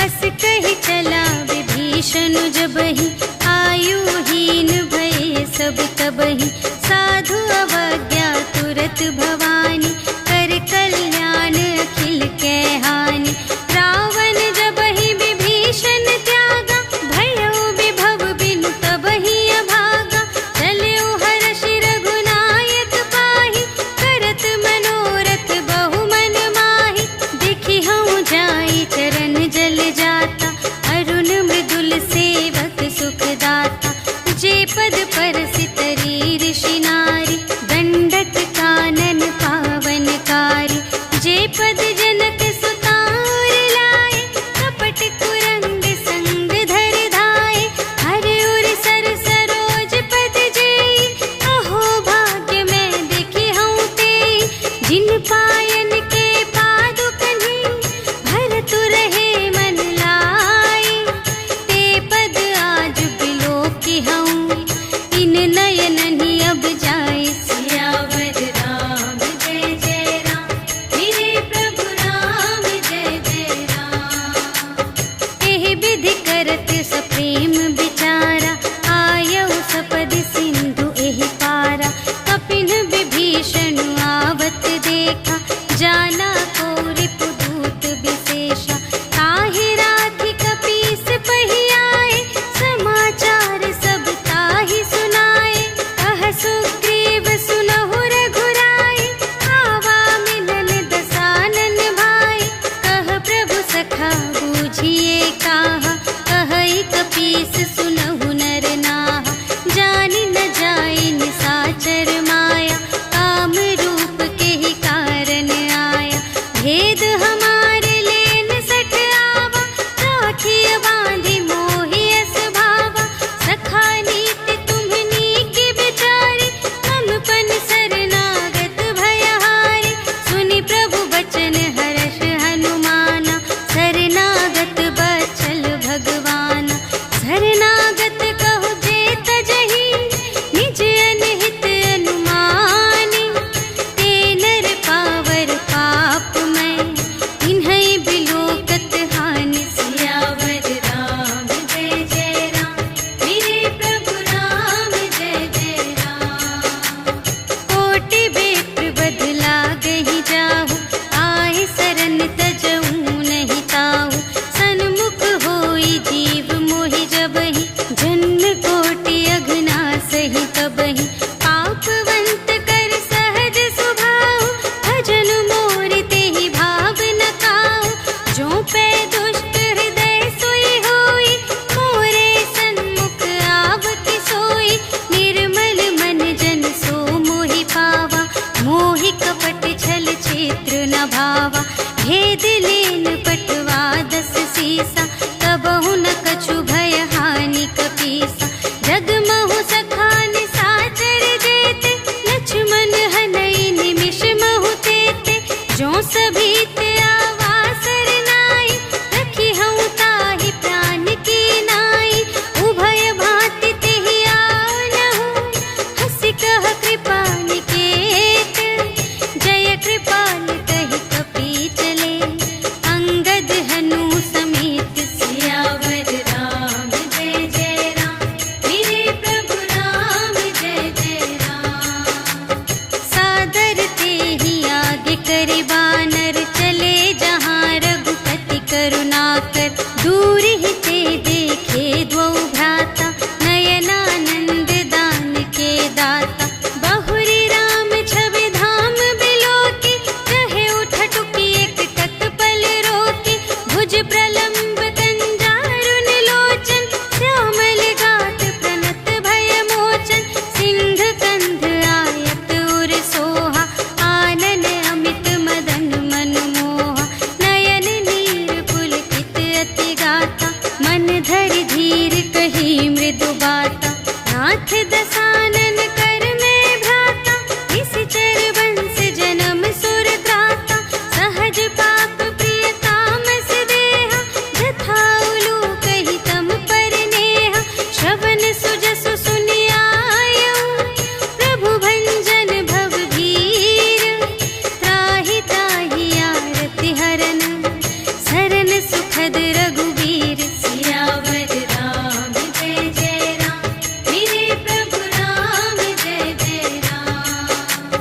अस कहि चला विभीषण जबहि, आयुहीन भये सब तबहि। साधु अवज्ञा तुरत भवानी, कर कल्याण अखिल कै हानि। रावण जबहि विभीषण त्यागा, भयउ विभव बिनु तबहि अभागा। चलउ हर्षि रघुनायक पाहि, करत मनोरथ बहु मन माहि। देखि हऊँ जाई चरण जल जाता, अरुण मृदुल सेवक सुखदाता। जे पद परसितरी ऋषि नारी, दंडक कानन पावनकारी। जे पद जनक सुतार लाए, कपट कुरंग संग धर धाए। हर उर सर सरोज पद जेई, अहो भाग्य मैं देखी हूँ तेई। जिन पायन के पादुकन्हि, भरतु रहे मन लाई। ते पद आज बिलोकी हूँ, इन नयनहि अब जाए। सियावर राम जय जय राम, मेरे प्रभु राम जय जय राम। एहि विधि करत सप्रेम विचारा, आयउ सपदि सिंधु एहि पारा। कपिन विभीषण आवत देखा, जाना को रिपुदूत विशेषा। ताहि राधि कपीस पहि आए, समाचार सब ताहि सुनाए। कह सुग्रीव सुनहु रघुराई, आवा मिलन दसानन भाई। कह प्रभु सखा बूझिए काहा, कहई कपीस पावा। भेद लेन पटवा 10 सीसा, कबहु न कछु भय हानि कपीसा। जगमहु सखान साचर जेते, लक्ष्मण हनई निमिष महु तेते। जो सभी ते आवासर नाई, रखी हूँ ताहि प्राण की नाई। उभय भांति तेहि आनहु, हंसि कह कृपा निकेत। जय कृपाल कहि कपी चले, अंगद हनु समेत। सियावर राम जय जय राम, मेरे प्रभु राम जय जय राम। सादर तेहि आगे करि बानर, चले जहाँ रघुपति करुणाकर। दूर ही ते देखे द्वौ भ्राता, नयनानंद दान के दाता। बहुरी राम छवि धाम बिलोके, कहे उठ टुकी एक तत्पल रोके। भुज प्रलंब कंजारुन लोचन, श्यामल गात प्रणत भय मोचन। सिंध कंध आयत उर सोहा, आनन अमित मदन मनमोहा। नयन नीर पुलकित अति गाता, मन धरि धीर कही मृदु बाता। नाथ दसानन कर में भ्राता, निश्चर वंश जन्म सुर त्राता। सहज पाप प्रिय तामस देहा, जथा उलूकहि तम पर नेहा। श्रवण सुजसु सुनियायऊ, प्रभु भंजन भव भीर। त्राहि त्राहि आरति हरन, सरन सुखद रघुबीर। सियावर राम जय जय राम, मेरे प्रभु राम जय जय राम।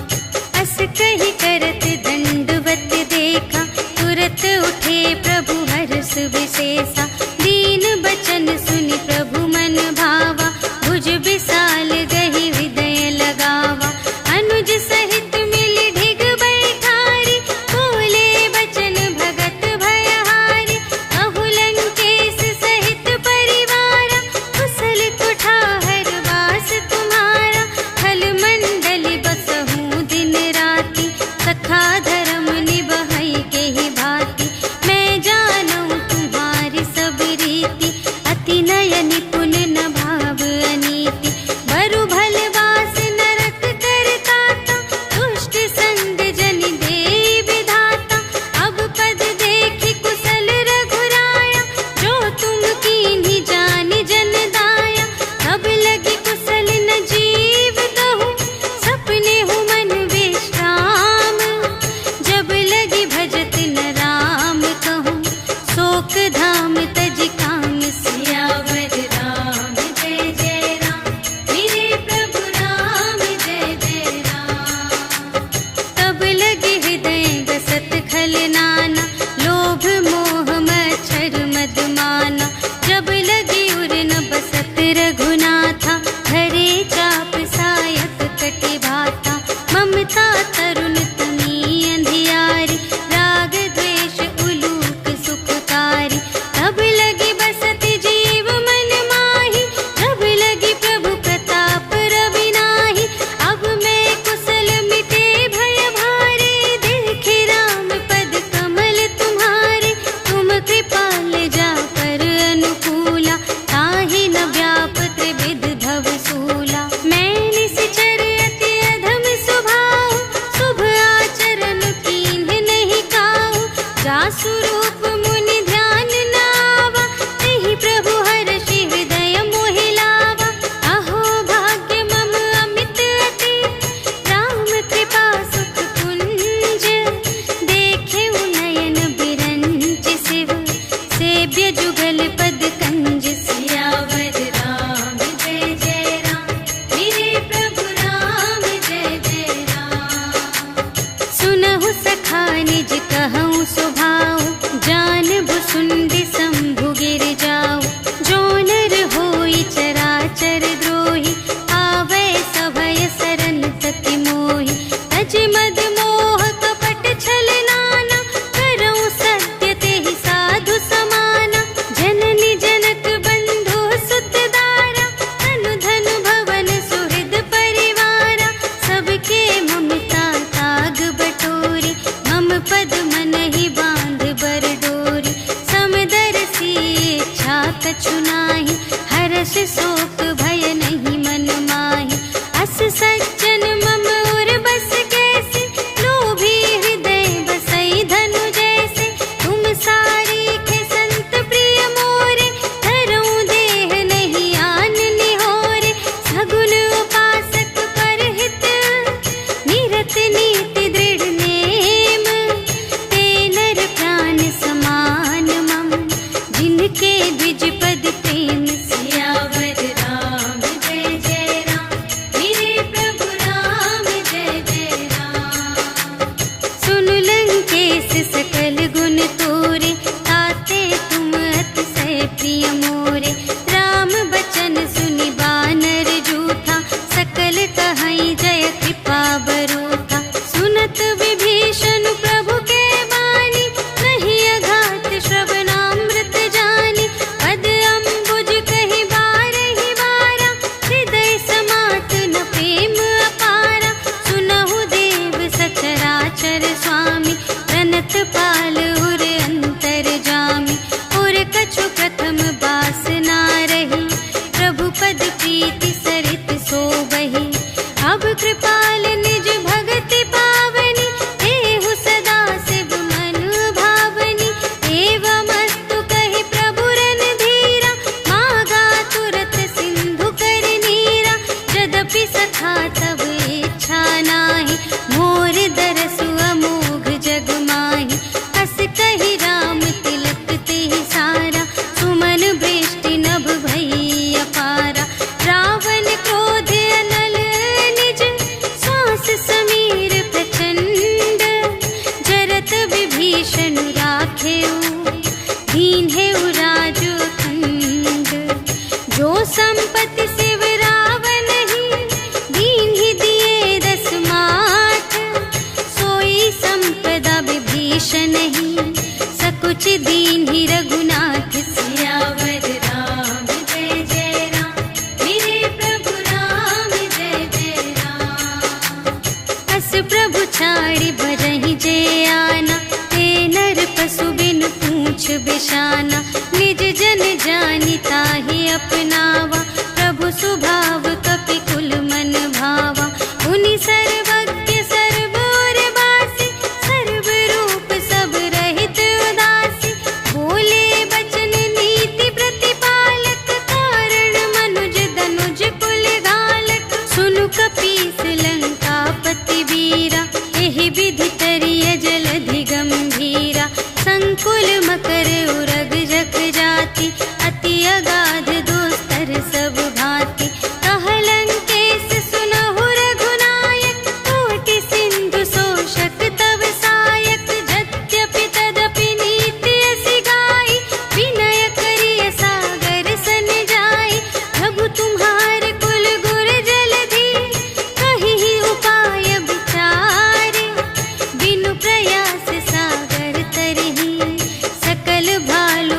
अस कहि करत दंडवत देखा, तुरत उठे प्रभु हर्ष विशेषा। दीन बचन सुनि प्रभु मन भावा, भुज विशाल गहि हृदय लगावा। अनुज सहित मिलि ढिग बैठारी, बोले बचन भगत भयहारी। कहु लंकेश सहित परिवारा, कुशल कुठार वास तुम्हारा। खल मंडली बसहु दिन राति, सखा धर्म निबहै केहि भांति। मैं जानूं तुम्हारी सब रीति, अति नय निपुण न भाव अनीति। बरु भल वास नरक करताता, दुष्ट संग जन देई विधाता। अब पद देखि कुशल रघुराया, जो तुम कीन्ही जानि जन दाया। अब लगी कुशल न जीव कहूँ, सपने हूँ मन विश्राम। जब लगी भजत न राम कहूँ, शोक धाम तज काम। सियावर राम जय जय राम, मेरे प्रभु राम जय जय राम। तब लगे हृदय गसत खल नाना, लोभ मोह मच्छर मद माना। जब लगी उर न बसत रघुनाथा, धरे चाप सायक कटि भाता। ममता तरुण तनी अंधियारी, राग द्वेष उलूक सुखकारी। तब लगी बसत जीव मन माही, जब लगी प्रभु प्रताप रवि नाही। अब मैं कुशल मिटे भय भारे, देखे राम पद कमल तुम्हारे। तुम कृपाल जा पर अनुकूला, ताहि न व्यापत विध भव सूला। मैं निश्चर अति अधम स्वभाव, शुभ आचरण कीन्ह नहीं काहू। जासु रूप मुनि ध्यान न आवा, तेहि प्रभु हर्षि हृदय मोहि लावा। अहो भाग्य मम अमित अति, राम कृपा सुख कुंज। देखे नयन बिरंच शिव, सेव्य जुगल पद कंज। सियावर राम जय जय राम, मेरे प्रभु राम जय जय राम। सुनहु सखा निज कहूँ सुभाऊ, हर्ष शोक भय नहीं मन माहि। अस सज्जन मम उर बस कैसे, लोभी हृदय बसई धनु जैसे। तुम सारीखे संत प्रिय मोरे, धरऊं देह नहीं आन निहोरे। सगुन उपासक परहित, निरत नीति दृढ़ नेम। ते नर प्राण समान मम, जिनके द्विज पद प्रेम। सियावर राम जय जय राम, मेरे प्रभु राम जय जय राम। सुन लंकेश सकल गुण तोरे, ताते तुम अतिशय प्रिय मोरे। राम बचन सुनि बानर जूठा, सकल कहई जय कृपा बरूठा। सुनत विभीषण प्रभु के बानी, नहीं अघात श्रवणामृत जानी। पद अम्बुज कहि बारहि बारा, हृदय समात न प्रेम अपारा। सुनहु देव सचराचर स्वामी, प्रणत पाल उर अंतर जामी। उर कछु प्रथम बासना रही, प्रभु पद प्रीति सरित सोबहि। अब कृपाल निज भगति पावनी, देहु सदा शिव मन भावनी। एवमस्तु कहि प्रभु रणधीरा, मागा तुरत सिंधु कर नीरा। यद्यपि सखा तब इच्छा नाही, मोर दरसु अमोघ जग माहि। अस कहि राम तिलक तेहि सारा, सुमन वृष्टि नभ भई अपारा। रावण क्रोध अनल निज, श्वास समीर प्रचंड। जरत विभीषण राखेउ, दीन्हेउ राजु खंड। जो संपत्ति शिव रावण ही, दीन्हि दिए दस माठ। सोई संपदा विभीषण ही, सकुच दीन्हि रघुनाथ। सियावर राम जय जय राम, मेरे प्रभु राम जय जय राम। अस प्रभु छाड़ि भजहि जे आना, ते नर पशु बिन पूछ बिशाना। निज जन जानि ताहि अपनावा, प्रभु सुभाव कपि कुल मन भावा। उनि सर्वज्ञ सर्व और बासी, सर्व रूप सब रहित उदासी। बोले बचन नीति प्रतिपालक, कारण मनुज दनुज कुल घालक। सुनु कपीस लंकापति वीरा, एहि विधि तरिय जलधि गंभीरा। संकुल मकर उरग जख जाति, अति अगाध दोस्तर सब भांति। कह लंकेश सुनहु रघुनायक, कोटि सिंधु शोषक तव सायक। यद्यपि तदपि नीति असि गाई, विनय करिय सागर सन जाई। प्रभु तुम्हार कुल गुर जलधि, कहिहि उपाय विचारे। बिनु प्रयास सागर तरहि, सकल भालु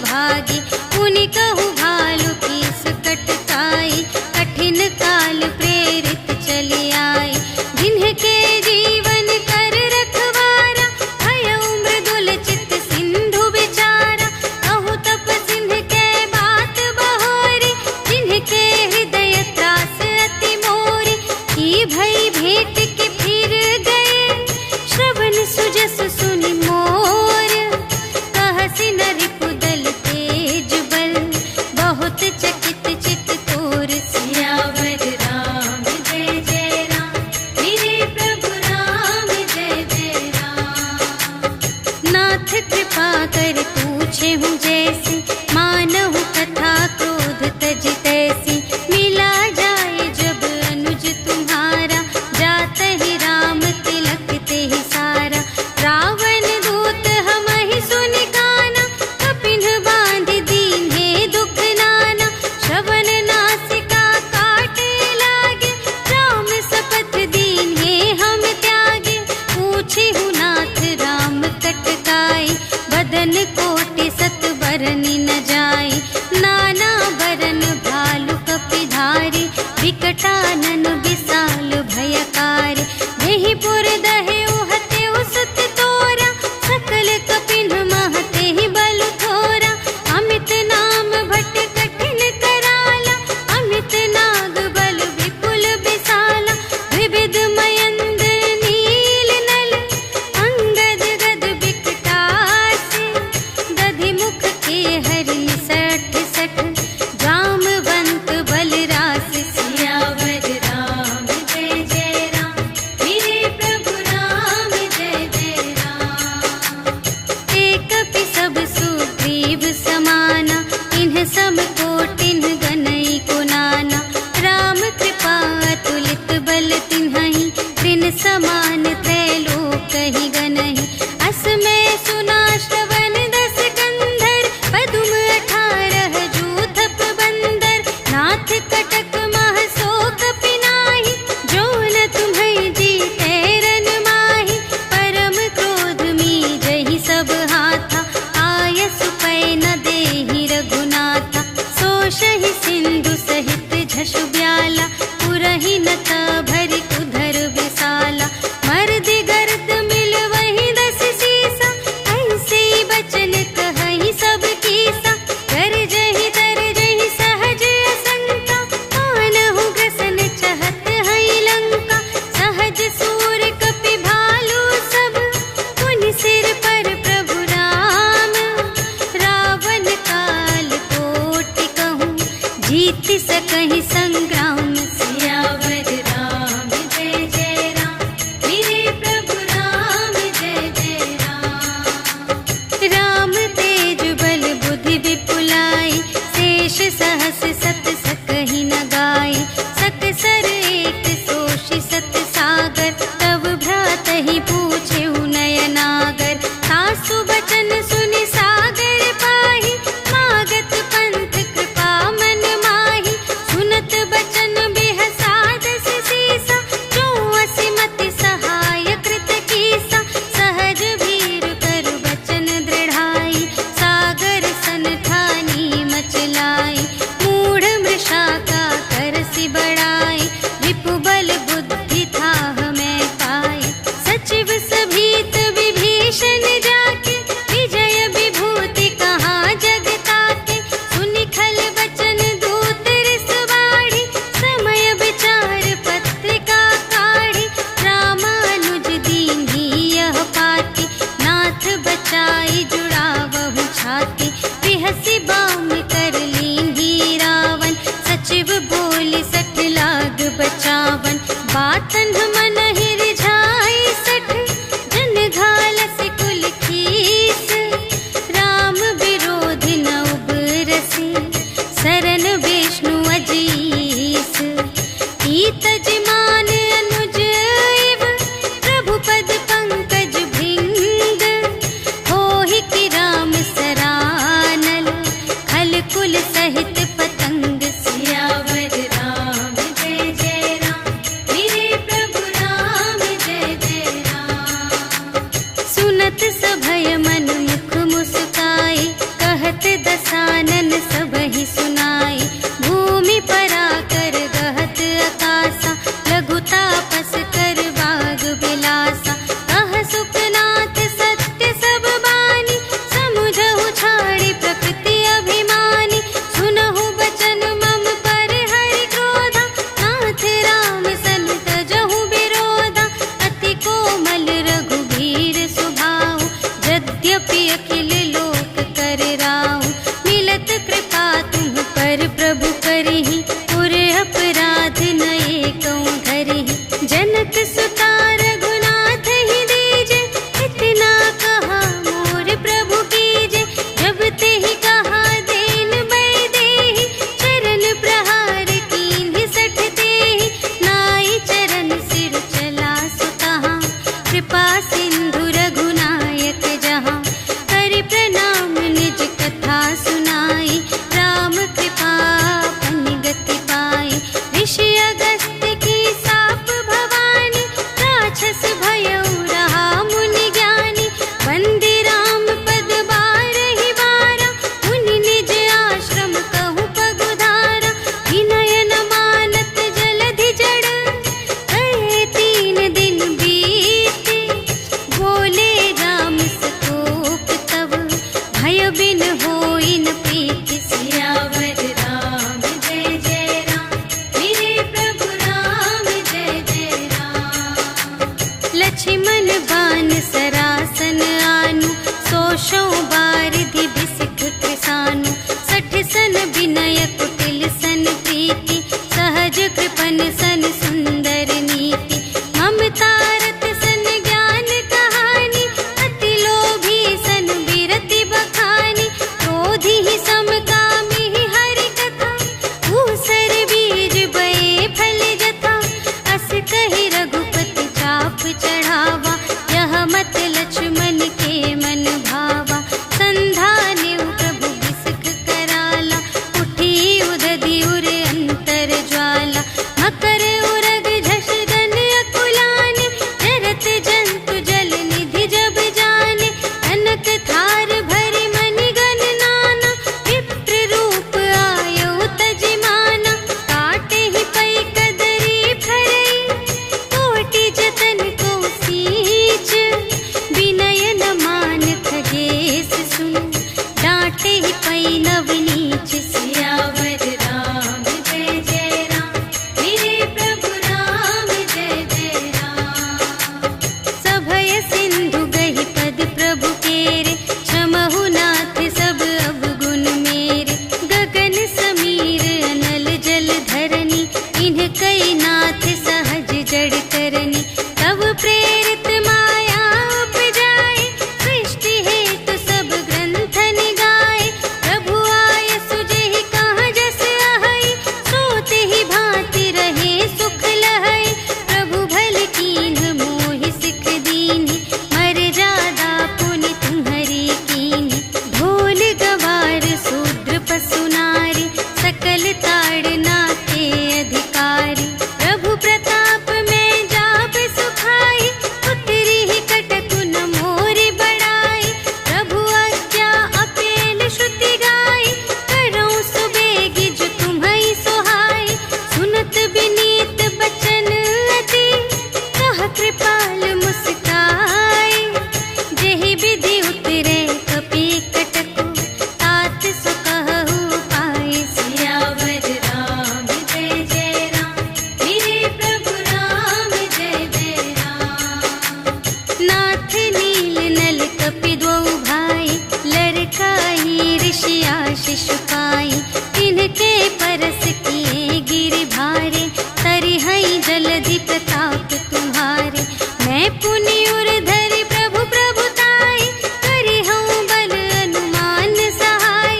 भागी। पुनि कहु भालु कीस कटकाई, कठिन काल प्रेरित चली आई। जिन्हके जीवन कर रखवारा, भयउ मृदुल चित्त सिंधु विचारा। कहु तप सिंध के बात बहोरी, जिन्हके हृदय त्रास अति मोरी। की भई भेंट के फिर गए, श्रवण सुजस सुनि मोर। कहसि न रिपुदल तेज बल, बहुत चकित चित तोर। सियावर राम जय जय राम, मेरे प्रभु राम जय जय राम। नाथ कृपा कर पूछे हूँ जैसी, मानहु कथा क्रोध तज तैसी। मिला जाए जब अनुज तुम्हारा, जात ही राम तिलक ते ही सारा। रावण दूत हमहि सुनि काना, कपिन बांध दीन्हे दुख नाना। श्रवण नासिका काटे लागे, राम शपथ दीन्हे हम त्यागे। पूछे हूँ नाथ राम कटकाई, बदन कोटि सत बरनि न जाई। नाना बरन भालु कपिधारी, विकटानन विशाल भयकारी। देहि पुर दहेउ हतेउ सुत तोरा, सकल कपिन महते ही बल थोरा। अमित नाम भट कठिन कराला, अमित नाग बल विपुल विशाला। विविध मयंद्र नील नल, अंगद गद विकटासी। दधि मुख के हरि सठ सठ, जामवंत बलरास। सियावर राम जय जय राम, मेरे प्रभु राम जय जय राम। एक कपि सब सुग्रीव समाना, इन्ह सम कोटिन गनई को नाना। राम कृपा अतुलित बल तिन्हहि, त्रिन समान त्रैलोक ही गनहि। अस में सुना श्रवण दस कंधर, पदुम 18 जूथप बंदर। नाथ कटक मह सो कपि नाही, जो न तुम्है जीते रन माही। परम क्रोध मीजहि सब हाथा, आयसु पै न देहि रघुनाथा। सोषहि सिंधु सहित झषु ब्याला, पुरहि न भरि उधर विशाला। मर्दि गर्द मिल वही 10 सीसा, ऐसे बचन कहहि सब कीसा। गरजहि तरजहि सहज असंका, मानहु ग्रसन चहत हई लंका। सहज सूर कपि भालु सब, पुनि सिर पर प्रभु राम। रावण काल कोटि कहूँ, जीत सकहि संग्राम। सियावर राम जय जय राम, मेरे प्रभु राम जय जय राम। राम तेज बल बुद्धि विपुलाई, शेष सहस सत सकहि न गाई। सकसर एक सोषि सत सागर, तब भ्रातहि पूछेहु नयनागर। सासु बचन सुनि सागर पाहि, मागत पंथ कृपा मन माहि। सुनत बचन बिहसादस सीसा, जो असिमति सहाय कृत कीसा। सहज भीर कर बचन दृढ़ाई, सागर सन ठानी मचलाई। मूढ़ मृषा का करसि बड़ाई, रिपु बल बुद्धि थाह मैं पाई। सचिव सभीत विभीषण जाके, विजय विभूति कहाँ जग ताके। सुनि खल बचन दूत रिस बाढ़ी, समय विचार पत्रिका काढ़ी। रामानुज दीन्ही यह पाती, नाथ बचाई जुड़ावहु छाती। बिहसि बाम कर लीन्ही रावण, सचिव बोलि 60 लाग बचावन। बातन मन ही रिझाई 60, जन घालसि कुल खीस। राम विरोधि न उबरसि, सरन विष्णु अजीस। ईतज मान अनुज इव, प्रभु पद पंकज भृंग। होहि कि राम सरानल, खल कुल सहित पतंग। सियावर राम जय जय राम, मेरे प्रभु मिलत कृपा तुम पर प्रभु करहि, और अपराध नए कऊँ धरहि। जनक सुता रघुनाथ ही दीजे, इतना कहा मोर प्रभु कीजे। जब ते ही कहा देन बै देहि, चरण प्रहार कीन्हि सठ तेहि। नाई चरण सिर चला सुतहाँ, कृपा सिंधु रघुनायक जहाँ। करि प्रणाम निज कथा सुनाई, राम कृपा पन गति पाई। ऋषि अगस्त्य की साप भवानी, राक्षस भयउ रहा मुनि ज्ञानी। वंदे राम पद बारहि बारा, मुनि निज आश्रम कहु पगुधारा। विनय न मानत जलधि जड़, गए 3 दिन बीते। बोले राम सतोख तब, भय बिन होई न प्रीति। सियावर राम जय जय राम, मेरे प्रभु राम जय जय राम। लक्ष्मण बान सरासन आनु, 100 बारिधि बिसिख कृसानु। 60 सन विनय कुटिल सन प्रीति, सहज कृपन सन सुंदर नीति। ममता रत सन ज्ञान कहानी, अति लोभी सन बिरति बखानी। क्रोधी ही समकामी ही हरि कथा, ऊसर बीज बए फल जथा। अस कहि रघुपति चाप चढ़ावा, यह मत लक्ष्मण के मन भावा। संधानेउ प्रभु बिसक कराला, उठी उदधि उर अंतर ज्वाला। मकर उरग झष गन अकुलाने, जरत जंतु जल निधि जब जाने। कनक थार भरि मनि गण नाना, विप्र रूप आयउ तजिमाना। काटे ही पै कदरी फरई, कोटि जतन को सींच। विनय न मानत गेस सुनु, डांटे ही पै नव नीच। सियावर राम जय जय राम, मेरे प्रभु राम जय जय राम। सभय सिंधु गहि पद प्रभु केरे, क्षमहु नाथ सब अवगुण मेरे। गगन समीर अनल जल धरनी, इन्ह कई नाथ सहज जड़ करनी। तब प्रेरित माया उपजाए, सृष्टि हेतु सब ग्रंथ निगाए। प्रभु आय सुजेहि कहाँ जस अहै, सोते ही भांति रहे सुख लहै। प्रभु भल कीन्ह मोहि सिख दीन्हि, मर्यादा पुनि तुम्हरी कीन्हि। ढोल गवार शूद्र पशु नारी, सकल ताड़ना के अधिकारी। प्रभु प्रताप में जाप सुखाई, उतरी ही कटकु न मोरि बड़ाई। प्रभु आज्ञा अपेल श्रुति गाई, करऊँ सुबेगी जो तुम्है सोहाई। सुनत विनीत बचन अति, कह कृपाल मुस्काई। जेहि विधि उतरे कपि कटकु, तात सो कहु पाई। सियावर राम जय जय राम, मेरे प्रभु राम जय जय राम। नाथ नील नल कपि द्वौ भाई, लरकाई ऋषि आशीष पाई। तिनके परस किए गिरि भारे, तरिहै जलधि प्रताप तुम्हारे। मैं पुनि उर धरि प्रभु प्रभुताई, करिहउँ बल अनुमान सहाय।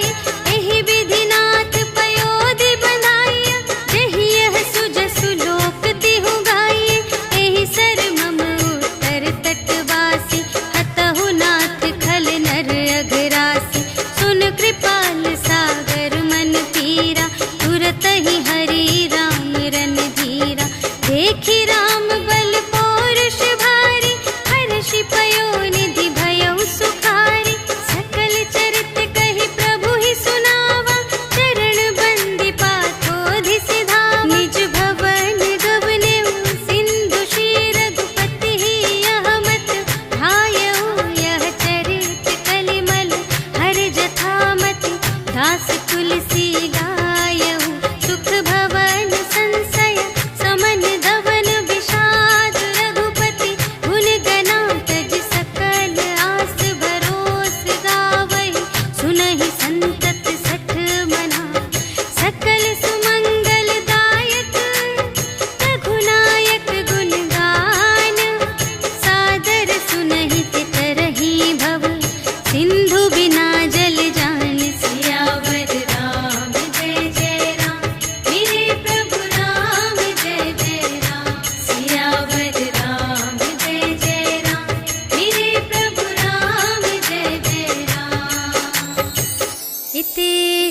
एहि विधि नाथ पयोधि बंधाइया, जेहि यह सुजसु लोक तिहु गाइए। एहि सर मम उत्तर तटवासी, हतहु नाथ खल नर अघरासी। सुन कृपाल सागर मन पीरा, तुरत ही हरि राम रन धीरा। देखि राम बल पौरुष भारी, हर्षि पयो निधि भयउ सुखारी। सकल चरित कहि प्रभु ही सुनावा, चरण बंदी पाथोधि सिधावा। निज भवन गवनेउ सिंधु श्री रघुपति ही, यह मत ढायउ यह चरित कलिमल। हर जथा मति दास तुलसी गायउ, सुख भवन संशय समन धवन विषाद। रघुपति गुण गना तज सकल आस, भरोस गावहि सुनहि संतत सठ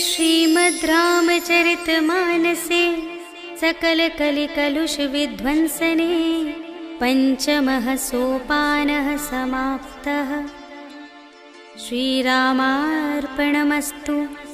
श्रीमद् रामचरितमानसे सकलकलिकलुषविध्वंसने पञ्चमः सोपानः समाप्तः। श्रीरामार्पणमस्तु।